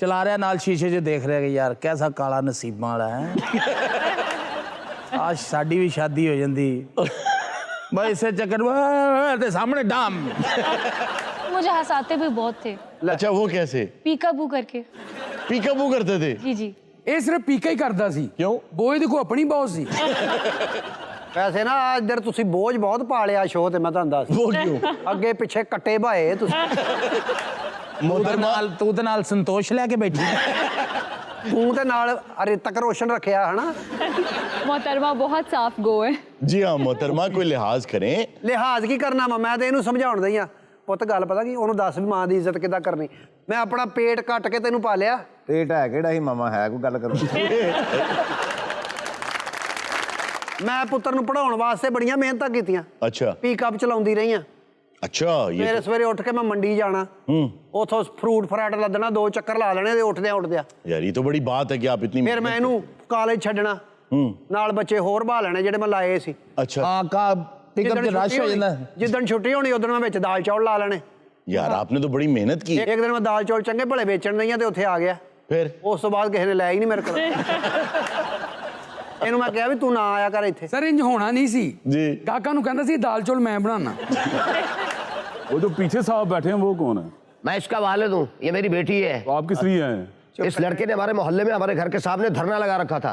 ਚਲਾ ਰਿਹਾ ਨਾਲ ਸ਼ੀਸ਼ੇ 'ਚ ਦੇਖ ਰਿਹਾ ਕਿ ਯਾਰ ਕੈਸਾ ਕਾਲਾ ਨਸੀਬਾਂ ਵਾਲਾ ਹੈ। आज ਸਾਡੀ ਵੀ ਸ਼ਾਦੀ ਹੋ ਜਾਂਦੀ भाई इसे चक्कर में सामने डाम। मुझे हंसाते भी बहुत थे। अच्छा, वो कैसे? पीकाबू करके। पीकाबू करते थे? जी जी। ਇਹ ਸਿਰਫ ਪੀਕਾ ਹੀ ਕਰਦਾ ਸੀ। क्यों? ਬੋਏ ਦੀ ਕੋ ਆਪਣੀ ਬਹੁਤ ਸੀ। ਵੈਸੇ ਨਾ ਇੱਧਰ ਤੁਸੀਂ ਬੋਝ ਬਹੁਤ ਪਾਲਿਆ ਸ਼ੋਅ ਤੇ, ਮੈਂ ਤੁਹਾਨੂੰ ਦੱਸ। वो क्यों? ਅੱਗੇ ਪਿੱਛੇ ਕੱਟੇ ਭਾਏ ਤੁਸੀਂ। ਤੂੰ ਤੇ ਨਾਲ ਸੰਤੋਸ਼ ਲੈ ਕੇ ਬੈਠੀ। ਤੂੰ ਤੇ ਨਾਲ ਰਿਤਕ ਰੋਸ਼ਨ ਰੱਖਿਆ ਹਨਾ। मोहतरमा बहुत साफ गो है। जी हाँ मोहतरमा, कोई लिहाज करें। ਲਿਹਾਜ਼ ਕੀ ਕਰਨਾ ਵਾ, ਮੈਂ ਤੇ ਇਹਨੂੰ ਸਮਝਾਉਣ ਦਈ ਆ। ਪੁੱਤ ਗੱਲ ਪਤਾ ਕੀ, ਉਹਨੂੰ ਦੱਸ ਵੀ ਮਾਂ ਦੀ ਇੱਜ਼ਤ ਕਿੱਦਾਂ ਕਰਨੀ। ਮੈਂ ਆਪਣਾ ਪੇਟ ਕੱਟ ਕੇ ਤੈਨੂੰ ਪਾਲਿਆ। पेट है केड़ा ही मामा है कोई गल करो। ਮੈਂ ਪੁੱਤਰ ਨੂੰ ਪੜਾਉਣ ਵਾਸਤੇ ਬੜੀਆਂ ਮਿਹਨਤਾਂ ਕੀਤੀਆਂ। अच्छा ਪੀਕਅਪ ਚਲਾਉਂਦੀ ਰਹੀ ਆ। अच्छा, ये ਸਵੇਰੇ ਸਵੇਰੇ ਉੱਠ ਕੇ ਮੈਂ ਮੰਡੀ ਜਾਣਾ, ਉਥੋਂ ਫਰੂਟ ਫਰਾਟ ਲੱਦਣਾ, 2 ਚੱਕਰ ਲਾ ਲੈਣੇ ਤੇ ਉੱਠਦਿਆਂ यार ये तो बड़ी बात है कि आप इतनी ਫਿਰ ਮੈਂ ਇਹਨੂੰ ਕਾਲਜ ਛੱਡਣਾ, ਨਾਲ ਬੱਚੇ ਹੋਰ ਬਾ ਲੈਣੇ ਜਿਹੜੇ ਮੈਂ ਲਾਏ ਸੀ। अच्छा ਆ ਕਾ ਪਿਕਅਪ ਤੇ ਰਸ਼ ਹੋ ਜਾਂਦਾ। ਜਿੱਦਣ ਛੁੱਟੀ ਹੋਣੀ ਉਦੋਂ ਮੈਂ ਵਿੱਚ ਦਾਲ ਚੌਲ ਲਾ ਲੈਣੇ। यार आपने तो बड़ी मेहनत की। ਇੱਕ ਦਿਨ ਮੈਂ ਦਾਲ ਚੌਲ ਚੰਗੇ ਭਲੇ ਵੇਚਣ ਦਈਆਂ ਤੇ ਉੱਥੇ ਆ ਗਿਆ। फिर ਉਸ ਤੋਂ ਬਾਅਦ ਕਿਸੇ ਨੇ ਲੈ ਹੀ ਨਹੀਂ ਮੇਰੇ ਕੋਲ। ਇਹਨੂੰ ਮੈਂ ਕਿਹਾ ਵੀ ਤੂੰ ਨਾ ਆਇਆ ਕਰ ਇੱਥੇ। ਸਰ ਇੰਜ ਹੋਣਾ ਨਹੀਂ ਸੀ जी। ਕਾਕਾ ਨੂੰ ਕਹਿੰਦਾ ਸੀ ਦਾਲ ਚੌਲ ਮੈਂ ਬਣਾਉਣਾ। वो जो पीछे साहब बैठे हैं वो कौन है? मैं इसका वालिद हूँ, ये मेरी बेटी है। तो आप किस लिए हैं? इस लड़के ने हमारे मोहल्ले में हमारे घर के सामने धरना लगा रखा था।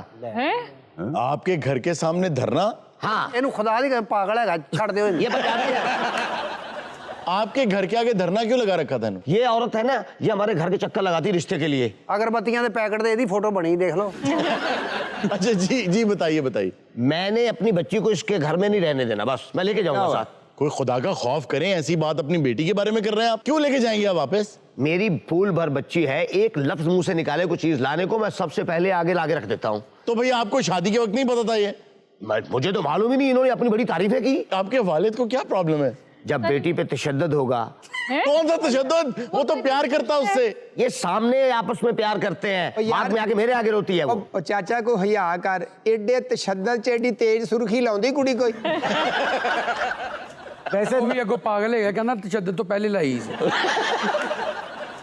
आपके घर के सामने धरना? हाँ, ਇਹਨੂੰ ਖੁਦਾ ਦੀ ਪਾਗਲ ਹੈਗਾ ਛੱਡ ਦਿਓ ਇਹਨੂੰ। ये बताती है। आपके घर के आगे धरना क्यों लगा रखा था इन्होंने? ये औरत है ना, ये हमारे घर के चक्कर लगाती है रिश्ते के लिए। ਅਗਰਬੱਤੀਆਂ ਦੇ ਪੈਕਟ ਦੇ ਇਹਦੀ ਫੋਟੋ ਬਣੀ ਦੇਖ ਲਓ। अच्छा जी जी बताइए बताइए। मैंने अपनी बच्ची को इसके घर में नहीं रहने देना, बस मैं लेके जाऊंगा साथ। कोई खुदा का खौफ करें, ऐसी बात अपनी बेटी के बारे में कर रहे हैं आप? क्यों लेके जाएंगे आप वापस? मेरी फूल भर बच्ची है, एक लफ्ज मुंह से निकाले कोई चीज लाने को मैं सबसे पहले आगे लाके रख देता हूँ। तो भैया आपको शादी के वक्त नहीं पता था ये? मुझे तो मालूम ही नहीं, इन्होंने अपनी बड़ी तारीफें की। आपके वालिद को क्या प्रॉब्लम है? जब बेटी पे तशद्दुद होगा। कौन सा तशद्दुद? वो तो प्यार करता उससे। ये सामने आपस में प्यार करते हैं, बाद में आके मेरे आगे रोती है वो। ਉਹ ਚਾਚਾ ਕੋ ਹਿਆ ਕਰ, ਏਡੇ ਤਸ਼ੱਦਦ ਚ ਏਡੀ ਤੇਜ਼ ਸੁਰਖੀ ਲਾਉਂਦੀ ਕੁੜੀ ਕੋਈ। ਵੈਸੇ ਉਹ ਵੀ ਅੱਗੋਂ ਪਾਗਲ ਹੈਗਾ, ਕਹਿੰਦਾ ਤਸ਼ੱਦਦ ਤੋਂ ਪਹਿਲੇ ਲਾਈ ਸੀ।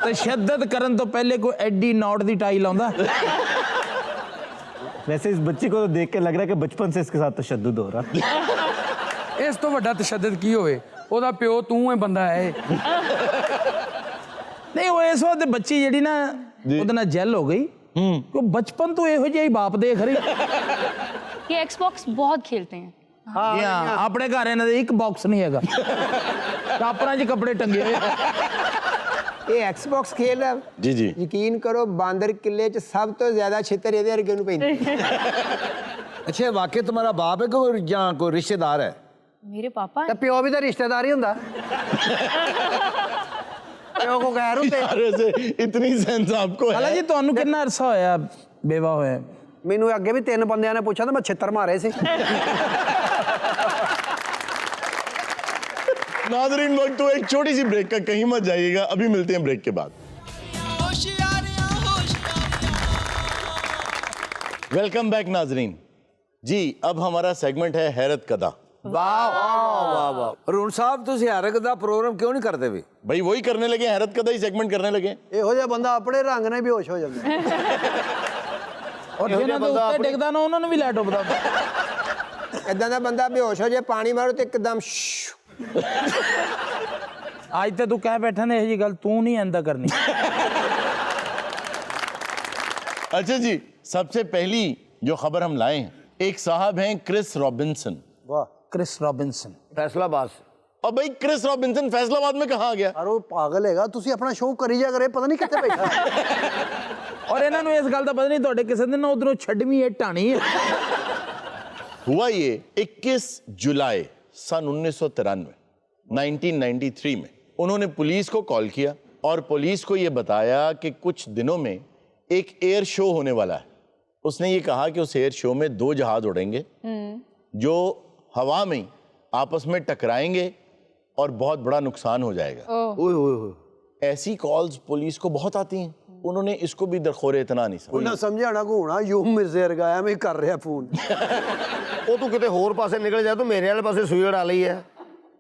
ਤਸ਼ੱਦਦ ਕਰਨ ਤੋਂ ਪਹਿਲੇ ਕੋਈ ਐਡੀ ਨੌਟ ਦੀ ਟਾਈ ਲਾਉਂਦਾ। वैसे इस बच्ची को तो देख के लग रहा है कि बचपन से इसके साथ तशद्दुद हो रहा। ਇਸ ਤੋਂ ਵੱਡਾ ਤਸ਼ੱਦਦ ਕੀ ਹੋਵੇ? ਉਹਦਾ ਪਿਓ ਤੂੰ ਹੈ, ਬੰਦਾ ਹੈ। ਨਹੀਂ ਉਹ ਇਸ ਵਾਰ ਤੇ ਬੱਚੀ ਜਿਹੜੀ ਨਾ ਉਹਦੇ ਨਾਲ ਜੈਲ ਹੋ ਗਈ। ਉਹ ਬਚਪਨ ਤੋਂ ਇਹੋ ਜਿਹਾ ਹੀ ਬਾਪ ਦੇਖ ਰਹੀ। ये एक्सबॉक्स बहुत खेलते हैं। ਹਾਂ ਆਪਣੇ ਘਰ ਇਹਨਾਂ ਦੇ ਇੱਕ ਬਾਕਸ ਨਹੀਂ ਹੈਗਾ, ਕਾਪਰਾਂ 'ਚ ਕੱਪੜੇ ਟੰਗੇ ਹੋਏ। ਇਹ ਐਕਸਬਾਕਸ ਖੇਲ ਹੈ जी जी। ਯਕੀਨ ਕਰੋ ਬਾਂਦਰ ਕਿੱਲੇ ਚ ਸਭ ਤੋਂ ਜ਼ਿਆਦਾ ਛਿੱਤਰ ਇਹਦੇ ਵਰਗੇ ਨੂੰ ਪੈਂਦੇ। अच्छा वाकई तुम्हारा बाप है कोई या कोई रिश्तेदार है? मेरे पापा ਤੇ ਪਿਓ ਵੀ ਤਾਂ ਰਿਸ਼ਤੇਦਾਰ ਹੀ ਹੁੰਦਾ। ਪਿਓ ਕੋ ਗੈਰ ਹੁੰਦੇ। यार वैसे इतनी सेंस आपको ਹਾਲਾ है? ਜੀ ਤੁਹਾਨੂੰ ਕਿੰਨਾ ਅਰਸਾ ਹੋਇਆ ਬੇਵਾ ਹੋਇਆ? ਮੈਨੂੰ ਅੱਗੇ ਵੀ 3 ਬੰਦਿਆਂ ਨੇ ਪੁੱਛਿਆ ਤਾਂ ਮੈਂ ਛਿੱਤਰ ਮਾਰੇ ਸੀ। नाजरीन वक्त तो एक छोटी सी ब्रेक का, कहीं मत जाइएगा, अभी मिलते हैं ब्रेक के बाद। वेलकम बैक नाजरीन जी। अब हमारा सेगमेंट है हैरत कदा। अरुण साहब तुम हैरत का प्रोग्राम क्यों नहीं करते भी? भाई वही करने लगे, हैरत कदा ही सेगमेंट करने लगे। ਇਹੋ ਜਿਹਾ ਬੰਦਾ ਆਪਣੇ ਰੰਗ ਨਾਲ ਬੇਹੋਸ਼ ਹੋ ਜਾਂਦਾ। ਔਰ ਜਿਹਨਾਂ ਦੇ ਉੱਤੇ ਡਿੱਗਦਾ ਨਾ ਉਹਨਾਂ ਨੂੰ ਵੀ ਲੈ ਡੁੱਬਦਾ। ਇਦਾਂ ਦਾ ਬੰਦਾ ਬੇਹੋਸ਼ ਹੋ ਜੇ, ਪਾਣੀ ਮਾਰੋ ਤੇ ਇੱਕਦਮ ਅੱਜ ਤੇ ਤੂੰ ਕਹਿ ਬੈਠਾ ਨੇ ਇਹ ਜੀ ਗੱਲ ਤੂੰ ਨਹੀਂ ਆਂਦਾ ਕਰਨੀ। अच्छा जी, सबसे पहली जो खबर हम लाए हैं, एक साहब हैं क्रिस रॉबिन्सन। ਵਾਹ। क्रिस रॉबिन्सन फैसलाबाद से। और भाई क्रिस रॉबिन्सन फैसलाबाद में कहाँ आ गया? ਪਰ ਉਹ ਪਾਗਲ ਹੈਗਾ, ਤੁਸੀਂ ਆਪਣਾ ਸ਼ੋਅ ਕਰੀ ਜਾ ਕਰੇ, ਪਤਾ ਨਹੀਂ ਕਿੱਥੇ ਬੈਠਾ। ਔਰ ਇਹਨਾਂ ਨੂੰ ਇਸ ਗੱਲ ਦਾ ਪਤਾ ਨਹੀਂ ਤੁਹਾਡੇ ਕਿਸੇ ਦਿਨ ਉਧਰੋਂ ਛੱਡਵੀਂ ਇਹ ਢਾਣੀ ਹੈ। हुआ ये 21 जुलाई सन 1993 1993 में उन्होंने पुलिस को कॉल किया और पुलिस को ये बताया कि कुछ दिनों में एक एयर शो होने वाला है। उसने ये कहा कि उस एयर शो में 2 जहाज उड़ेंगे जो हवा में आपस में टकराएंगे और बहुत बड़ा नुकसान हो जाएगा। ऐसी कॉल्स पुलिस को बहुत आती हैं। उन्होंने इसको भी दरखोरे इतना नहीं समझा। ਉਹਨਾਂ ਸਮਝਾਣਾ ਘੋਣਾ ਯੂ ਮਿਰਜ਼ੇ ਵਰਗਾ ਐਵੇਂ ਕਰ ਰਿਹਾ ਫੋਨ। ਉਹ ਤੂੰ ਕਿਤੇ ਹੋਰ ਪਾਸੇ ਨਿਕਲ ਜਾ, ਤੂੰ ਮੇਰੇ ਵਾਲੇ ਪਾਸੇ ਸੂਈ ਅੜਾ ਲਈ ਹੈ।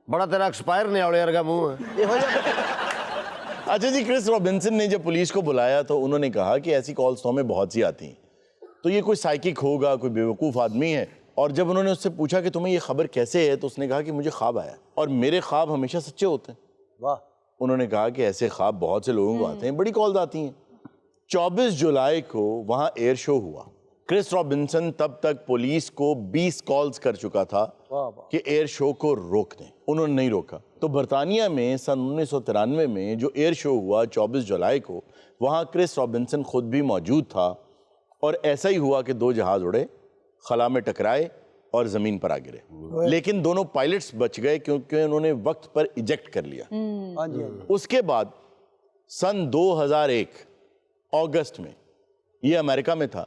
बड़ा तेरा एक्सपायर न्यावले वर्गा मुंह है। अच्छा जी, क्रिस रॉबिन्सन ने जब पुलिस को बुलाया तो उन्होंने कहा कि ऐसी कॉल्स तो हमें बहुत सी आती हैं, तो ये कोई साइकिक होगा, कोई बेवकूफ़ आदमी है। और जब उन्होंने उससे पूछा कि तुम्हें ये खबर कैसे है, तो उसने कहा कि मुझे ख्वाब आया और मेरे ख्वाब हमेशा सच्चे होते हैं। वाह। उन्होंने कहा कि ऐसे ख्वाब बहुत से लोगों को आते हैं, बड़ी कॉल्स आती हैं। 24 जुलाई को वहाँ एयर शो हुआ। क्रिस रॉबिन्सन तब तक पुलिस को 20 कॉल्स कर चुका था कि एयर शो को रोक दें, उन्होंने नहीं रोका। तो बरतानिया में सन 1993 में जो एयर शो हुआ 24 जुलाई को, वहाँ क्रिस रॉबिन्सन खुद भी मौजूद था और ऐसा ही हुआ कि 2 जहाज उड़े, खला में टकराए और ज़मीन पर आ गिरे। लेकिन दोनों पायलट्स बच गए क्योंकि उन्होंने वक्त पर इजेक्ट कर लिया। उसके बाद सन 2001 अगस्त में, ये अमेरिका में था,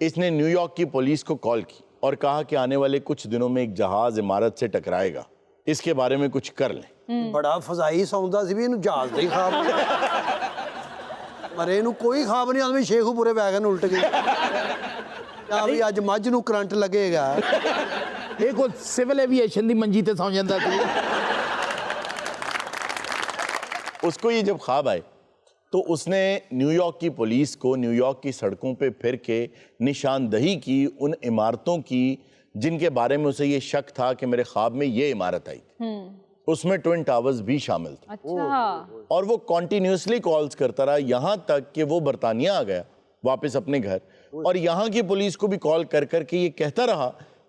इसने न्यूयॉर्क की पुलिस को कॉल की और कहा कि आने वाले कुछ दिनों में एक जहाज इमारत से टकराएगा, इसके बारे में कुछ कर लें। बड़ा फजाई सौंदा सी भी इन्हू जहाज दे खाब पर इन्हू कोई खाब नहीं आदमी शेखूपुरे वैगन उल्ट गई या भी अज मझ नू करंट लगेगा। ਇਹ ਕੋਈ ਸਿਵਲ ਐਵੀਏਸ਼ਨ ਦੀ ਮੰਜੀ ਤੇ ਸੌਂ ਜਾਂਦਾ ਸੀ। उसको ये जब ख्वाब आए तो उसने न्यूयॉर्क की पुलिस को न्यूयॉर्क की सड़कों पे फिर के निशानदही की उन इमारतों की जिनके बारे में उसे ये शक था कि मेरे ख्वाब में ये इमारत आई थी। उसमें ट्विन टावर्स भी शामिल थे। अच्छा। और वो कॉन्टिन्यूसली कॉल्स करता रहा, यहाँ तक कि वो बरतानिया आ गया वापस अपने घर, और यहाँ की पुलिस को भी कॉल कर कर के ये कहता रहा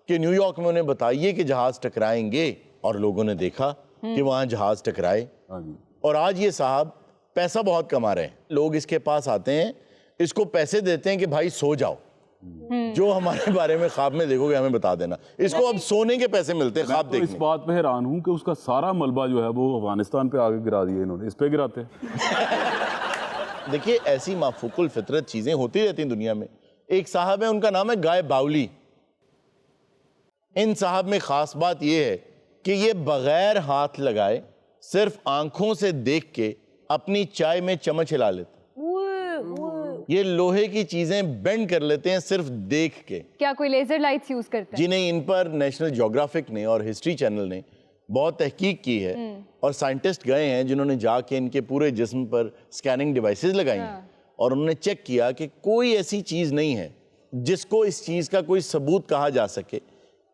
कि न्यूयॉर्क में उन्हें बताइए कि जहाज टकराएंगे, और लोगों ने देखा कि वहाँ जहाज टकराए। और आज ये साहब पैसा बहुत कमा रहे हैं, लोग इसके पास आते हैं, इसको पैसे देते हैं कि भाई सो जाओ, जो हमारे बारे में ख्वाब में देखोगे हमें बता देना। इसको अब सोने के पैसे मिलते हैं ख्वाब तो इस देखने। बात पे हैरान हूँ कि उसका सारा मलबा जो है वो अफगानिस्तान पे आगे गिरा दिया इन्होंने, इस पे गिराते। देखिए ऐसी माफूकुल फितरत चीजें होती रहती हैं दुनिया में। एक साहब है, उनका नाम है गाय बाउली। इन साहब में खास बात यह है कि ये बगैर हाथ लगाए सिर्फ आंखों से देख के अपनी चाय में चम्मच हिला लेते। ये लोहे की चीजें बेंड कर लेते हैं सिर्फ देख के। क्या कोई लेजर लाइट्स यूज करते हैं? जी नहीं, इन पर नेशनल ज्योग्राफिक ने और हिस्ट्री चैनल ने बहुत तहकीक की है, और साइंटिस्ट गए हैं जिन्होंने जाके इनके पूरे जिस्म पर स्कैनिंग डिवाइसेस लगाई हैं, और उन्होंने चेक किया कि कोई ऐसी चीज नहीं है जिसको इस चीज का कोई सबूत कहा जा सके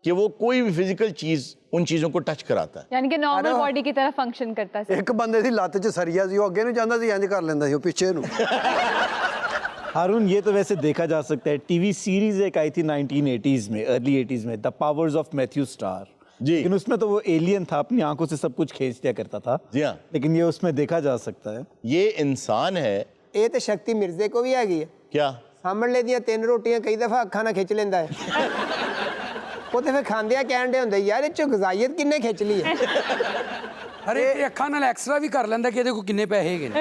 कि वो कोई भी फिजिकल चीज उन चीजों को टच कराता है। यानी कि नॉर्मल बॉडी की तरह फंक्शन करता है। ਇੱਕ ਬੰਦੇ ਦੀ ਲੱਤ 'ਚ ਸਰੀਆ ਸੀ, ਉਹ ਅੱਗੇ ਨੂੰ ਜਾਂਦਾ ਸੀ, ਇੰਜ ਕਰ ਲੈਂਦਾ ਸੀ ਉਹ ਪਿੱਛੇ ਨੂੰ। हारून, ये तो वैसे देखा जा सकता है, टीवी सीरीज एक आई थी 1980s में, अर्ली 80s में, the powers of Matthew Star ji. लेकिन उसमें तो वो एलियन था, अपनी आंखों से सब कुछ खींच दिया करता था। जी हाँ, लेकिन ये उसमें देखा जा सकता है। ये इंसान है। ਇਹ ਤੇ ਸ਼ਕਤੀ ਮਿਰਜ਼ੇ ਕੋ ਵੀ ਹੈਗੀ ਹੈ। क्या? ਸਾਹਮਣੇ ਦੀਆਂ 3 ਰੋਟੀਆਂ ਕਈ ਦਫਾ ਅੱਖਾਂ ਨਾਲ ਖਿੱਚ ਲੈਂਦਾ ਹੈ। ਉਹ ਤੇ ਫਿਰ ਖਾਂਦਿਆਂ ਕਹਿਣ ਦੇ ਹੁੰਦੇ ਯਾਰ ਇਹ ਚੋਂ ਗਜ਼ਾਈਅਤ ਕਿੰਨੇ ਖਿੱਚ ਲਈ ਹੈ। अरे ਅੱਖਾਂ ਨਾਲ ਐਕਸਟਰਾ ਵੀ ਕਰ ਲੈਂਦਾ ਕਿ ਇਹਦੇ ਕੋਲ ਕਿੰਨੇ ਪੈਸੇ ਹੈਗੇ ਨੇ।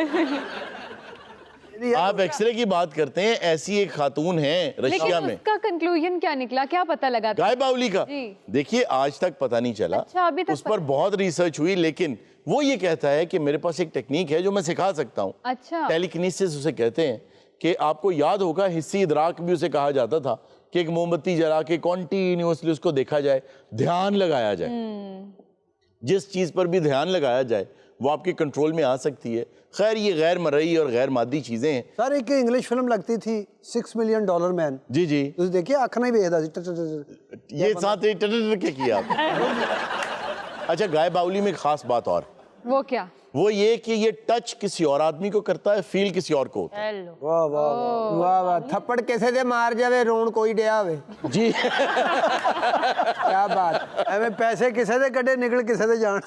आप एक्सरे की बात करते हैं, ऐसी एक खातून है रशिया लेकिन में। उसका कंक्लूजन क्या निकला, क्या पता लगा था? गाय बाउली का जी। देखिए आज तक पता नहीं चला। अच्छा, अभी तक उस पर बहुत रिसर्च हुई, लेकिन वो ये कहता है कि मेरे पास एक टेक्निक है जो मैं सिखा सकता हूँ। अच्छा। टेलीकिनेसिस उसे कहते हैं, कि आपको याद होगा हिस्सी इदराक भी उसे कहा जाता था कि एक मोमबत्ती जला के कॉन्टिन्यूसली उसको देखा जाए, ध्यान लगाया जाए। जिस चीज पर भी ध्यान लगाया जाए वो आपके कंट्रोल में आ सकती है। खैर ये गैर मरई और गैर मादी चीजें हैं। सर एक इंग्लिश फिल्म लगती थी $6 मिलियन मैन। जी जी, ਤੁਸੀਂ ਦੇਖਿਆ ਅੱਖ ਨਾਲ ਹੀ ਵੇਖਦਾ ਸੀ ਟਟ ये साथ ही टटर क्या किया आप? अच्छा, गाय बाउली में खास बात और वो क्या? वो ये कि ये टच किसी और आदमी को करता है, फील किसी और को होता है। ਵਾਹ ਵਾਹ ਵਾਹ ਵਾਹ ਥੱਪੜ ਕਿਸੇ ਦੇ ਮਾਰ ਜਾਵੇ ਰੋਣ ਕੋਈ ਡਿਆ ਹੋਵੇ। जी ਕੀ ਬਾਤ। ਐਵੇਂ ਪੈਸੇ ਕਿਸੇ ਦੇ ਕੱਢੇ ਨਿਕਲ ਕਿਸੇ ਦੇ ਜਾਣ।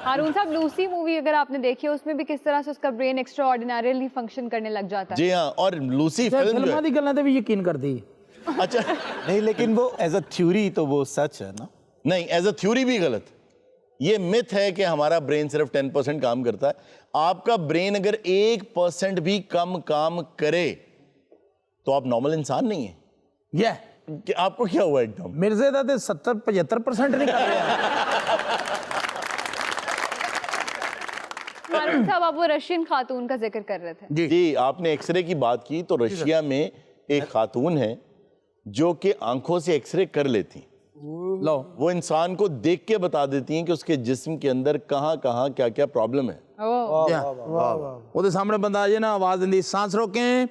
हारून साहब, लूसी मूवी अगर आपने देखी है उसमें भी किस तरह से उसका ब्रेन एक्स्ट्रा ऑर्डिनरीली फंक्शन करने लग जाता है। जी हाँ, और लूसी फिल्म जो ਫਿਲਮਾਂ है, ਦੀ ਗੱਲਾਂ ਤੇ ਵੀ ਯਕੀਨ ਕਰਦੀ। अच्छा नहीं, लेकिन वो एज अ थ्योरी तो वो सच है ना। नहीं, एज अ थ्योरी भी गलत। ये मिथ है कि हमारा ब्रेन सिर्फ 10% काम करता है। आपका ब्रेन अगर 1% भी कम काम करे तो आप नॉर्मल इंसान नहीं है। ये कि आपको क्या हुआ एकदम? ਮਿਰਜ਼ੇ ਦਾ ਤੇ 70-75% ਨਹੀਂ ਕਰ ਰਿਹਾ। हारून साहब, आप वो रशियन खातून का जिक्र कर रहे थे। जी, आपने एक्सरे की बात की तो रशिया में एक खातून है जो कि आंखों से एक्सरे कर लेती। लो वो इंसान को देख के बता देती हैं कि उसके जिस्म के अंदर कहाँ कहाँ क्या क्या प्रॉब्लम है। ਉਹਦੇ ਸਾਹਮਣੇ ਬੰਦਾ ਆ ਜੇ ਨਾ ਆਵਾਜ਼ ਦਿੰਦੀ सांस रोकें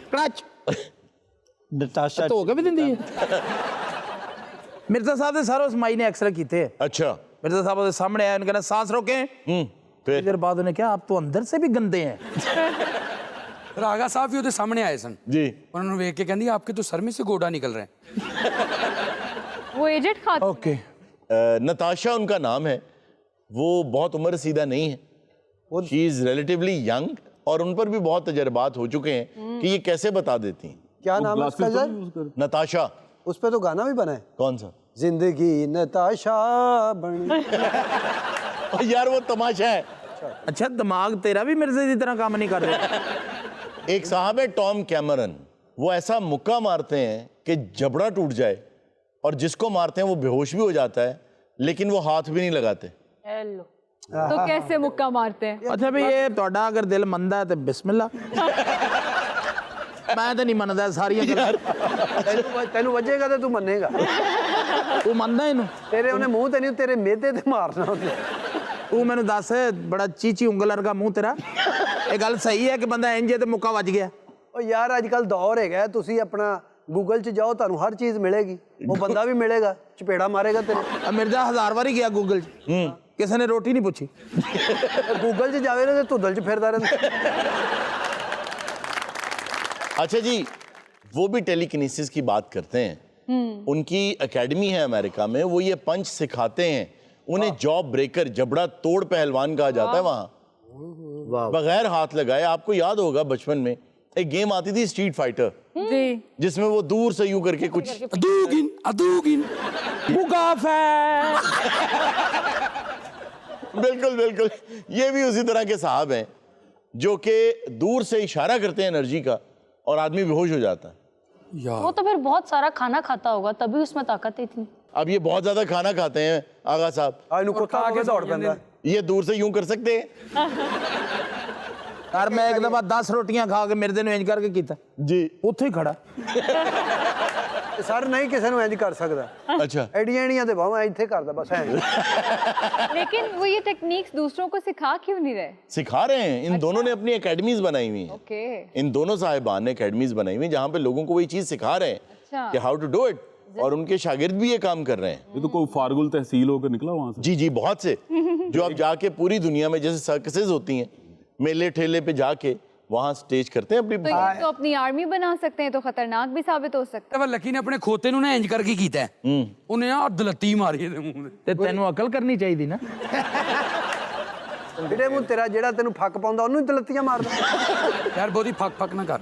क्लच नताशा ਧੋ ਕੇ ਵੀ ਦਿੰਦੀ ਹੈ। ਮਿਰਜ਼ਾ ਸਾਹਿਬ ਦੇ ਸਾਰੋ ਸਮਾਈ ਨੇ ਐਕਸਰੇ ਕੀਤੇ। अच्छा। मिर्जा साहब के सामने आया, उन्होंने कहा सांस रोकें। फिर देर बाद उन्होंने कहा आप तो अंदर से भी गंदे हैं। रागा साहब भी ਉਹਦੇ ਸਾਹਮਣੇ ਆਏ ਸਨ जी, ਉਹਨਾਂ ਨੂੰ ਵੇਖ ਕੇ ਕਹਿੰਦੀ आपके तो सर में से गोड़ा निकल रहे हैं। वो एजेड खातून। ओके। नताशा उनका नाम है। वो बहुत उम्र सीधा नहीं है, शी इज रिलेटिवली यंग, और उन पर भी बहुत तजर्बात हो चुके हैं कि ये कैसे बता देती हैं। क्या नाम है उसका सर? नताशा। उस पे तो गाना भी बना है, कौन सा? जिंदगी नताशा बन। यार वो तमाशा है। अच्छा, दिमाग तेरा भी मिर्जे की तरह काम नहीं कर रहा। एक साहब है टॉम कैमरन, वो ऐसा मुक्का मारते हैं कि जबड़ा टूट जाए, और जिसको मारते हैं वो बेहोश भी हो जाता है, लेकिन वो हाथ भी नहीं लगाते। तो कैसे मुक्का मारते हैं? अच्छा भी ये ਤੁਹਾਡਾ अगर दिल मंदा है तो बिस्मिल्लाह। मैं तो नहीं मनदा सारियां गल्लां। ਤੈਨੂੰ ਵੱਜੇਗਾ ਤੇ ਤੂੰ ਮੰਨੇਗਾ। तू मनदा इनू? ਤੇਰੇ ਉਹਨੇ ਮੂੰਹ ਤੇ ਨਹੀਂ, ਤੇਰੇ ਮਿਹਦੇ ਤੇ ਮਾਰਨਾ ਉਹਨੇ। तू मैनू दस, बड़ा चीची उंगल वर्गा मुंह तेरा, ये गल सही है कि बंदा इंज है ते मुक्का वज गया? ਉਹ ਯਾਰ ਅੱਜ ਕੱਲ ਦੌਰ ਹੈਗਾ, ਤੁਸੀਂ ਆਪਣਾ गूगल च जाओ ਤੁਹਾਨੂੰ हर चीज मिलेगी वो बंदा भी मिलेगा चपेड़ा मारेगा तेरे अब मिर्जा 1000 बारी गया गूगल किसी ने रोटी नहीं पूछी गूगल च जावे ना ते धुंदल च फिरदा रहंदा अच्छा जी, वो भी टेलीकिनेसिस की बात करते हैं। उनकी एकेडमी है अमेरिका में, वो ये पंच सिखाते हैं। उन्हें जॉब ब्रेकर, जबड़ा तोड़ पहलवान कहा जाता है वहां, बगैर हाथ लगाए। आपको याद होगा बचपन में एक गेम आती थी स्ट्रीट फाइटर, जिसमें वो दूर से यूं करके कुछ अदूगिन मुगाफे बिल्कुल बिल्कुल, ये भी उसी तरह के साहब हैं जो कि दूर से इशारा करते हैं एनर्जी का और आदमी बेहोश हो जाता है। वो तो फिर बहुत सारा खाना खाता होगा तभी उसमें ताकत है इतनी। अब ये बहुत ज्यादा खाना खाते हैं आगा साहब, ਇਹਨੂੰ ਕੁੱਤਾ ਆ ਕੇ ਦੌੜ ਪੈਂਦਾ ये दूर से यूं कर सकते हैं। यार मैं एक दफा 10 रोटियां खा के मेरे दिन इंज करके कीता जी, ਉੱਥੇ ਹੀ ਖੜਾ ਸਰ ਨਹੀਂ ਕਿਸੇ ਨੂੰ ਇੰਜ ਕਰ ਸਕਦਾ अच्छा ਐਡੀਆਂ ਐਡੀਆਂ ਤੇ ਬਾਹਾਂ ਇੱਥੇ ਕਰਦਾ ਬਸ ਐ लेकिन वो ये टेक्निक्स दूसरों को सिखा क्यों नहीं रहे? सिखा रहे हैं। इन दोनों ने अपनी एकेडमीज बनाई हुई हैं। ओके, इन दोनों साहिबान ने एकेडमीज बनाई हुई हैं जहाँ पे लोगों को वही चीज सिखा रहे हैं अच्छा। कि हाउ टू डू इट, और उनके शागिर्द भी ये काम कर रहे हैं। ये तो कोई फारगुल तहसील होकर निकला वहां से। जी जी, बहुत से जो अब जाके पूरी दुनिया में जैसे सर्कसेज होती हैं, मेले ठेले पे जाके वहां स्टेज करते हैं अपनी। तो ये तो अपनी आर्मी बना सकते हैं, तो खतरनाक भी साबित हो सकता है। पर लकी ने अपने खोते ਨੂੰ ਨਾ ਇੰਜ ਕਰਕੇ ਕੀਤਾ ਹੈ ਉਹਨੇ ਆ ਦਲਤੀ ਮਾਰੀ ਇਹਦੇ ਮੂੰਹ ਤੇ ਤੇ ਤੈਨੂੰ ਅਕਲ ਕਰਨੀ ਚਾਹੀਦੀ ਨਾ ਜਿਹੜੇ ਮੂੰਹ ਤੇਰਾ ਜਿਹੜਾ ਤੈਨੂੰ ਫੱਕ ਪਾਉਂਦਾ ਉਹਨੂੰ ਹੀ ਦਲੱਤੀਆਂ ਮਾਰਦਾ ਯਾਰ ਬਹੁਤੀ ਫੱਕ ਨਾ ਕਰ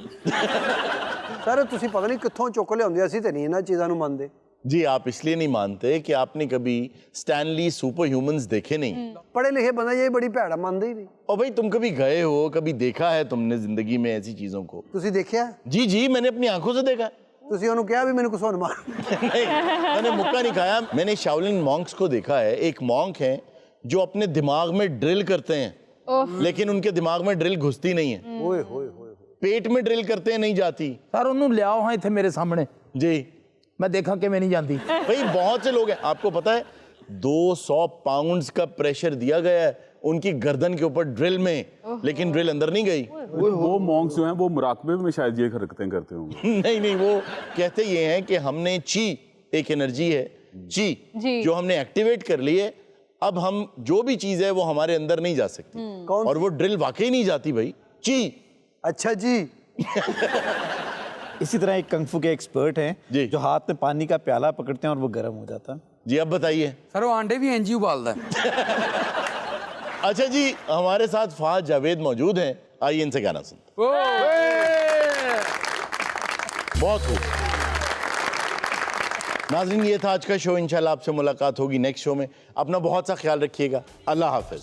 ਸਰ ਤੁਸੀਂ ਪਤਾ ਨਹੀਂ ਕਿੱਥੋਂ ਚੁੱਕ ਲਿਆਉਂਦੇ ਅਸੀਂ ਤੇ ਨਹੀਂ ਇਹਨਾਂ ਚੀਜ਼ਾਂ ਨੂੰ ਮੰਨਦੇ जी, आप इसलिए नहीं मानते कि आपने कभी स्टैनली सुपर ह्यूमंस देखे नहीं। पढ़े लिखे बंदा ये बड़ी भैड़ा मानते ही नहीं। और भाई तुम कभी गए हो, कभी देखा है तुमने जिंदगी में ऐसी चीजों को? ਤੁਸੀਂ ਦੇਖਿਆ जी जी, मैंने अपनी आंखों से देखा। ਤੁਸੀਂ ਉਹਨੂੰ ਕਿਹਾ ਵੀ ਮੈਨੂੰ ਕੁਛ ਹੁਣ ਮਾਰ नहीं, मैंने मुक्का नहीं खाया। मैंने शाओलिन मॉन्क्स को देखा है। एक मॉन्क है जो अपने दिमाग में ड्रिल करते हैं, लेकिन उनके दिमाग में ड्रिल घुसती नहीं है। ਓਏ ਹੋਏ ਹੋਏ पेट में ड्रिल करते हैं, नहीं जाती। ਸਰ ਉਹਨੂੰ ਲਿਆਓ ਹਾਂ ਇੱਥੇ ਮੇਰੇ ਸਾਹਮਣੇ जी मैं देखा कि मैं नहीं जानती भाई, बहुत से लोग हैं, आपको पता है 200 पाउंड्स का प्रेशर दिया गया है उनकी गर्दन के ऊपर ड्रिल में, लेकिन ड्रिल अंदर नहीं गई। वो मॉन्क्स जो हैं वो मुराकबे में शायद ये हरकतें करते होंगे। नहीं नहीं, वो कहते ये हैं कि हमने ची, एक एनर्जी है ची, जो हमने एक्टिवेट कर ली है, अब हम जो भी चीज है वो हमारे अंदर नहीं जा सकती। और वो ड्रिल वाकई नहीं जाती भाई, ची। अच्छा जी इसी तरह एक कंग फू के एक्सपर्ट हैं जो हाथ में पानी का प्याला पकड़ते हैं और वो गर्म हो जाता है। जी, अब बताइए। सर वो अंडे भी इंज ही उबालता है अच्छा जी, हमारे साथ फहद जावेद मौजूद हैं, आइए इनसे गाना सुनते। बहुत खूब। नाज़रीन, ये था आज का शो। इंशाल्लाह आपसे मुलाकात होगी नेक्स्ट शो में। अपना बहुत सा ख्याल रखिएगा। अल्लाह हाफिज।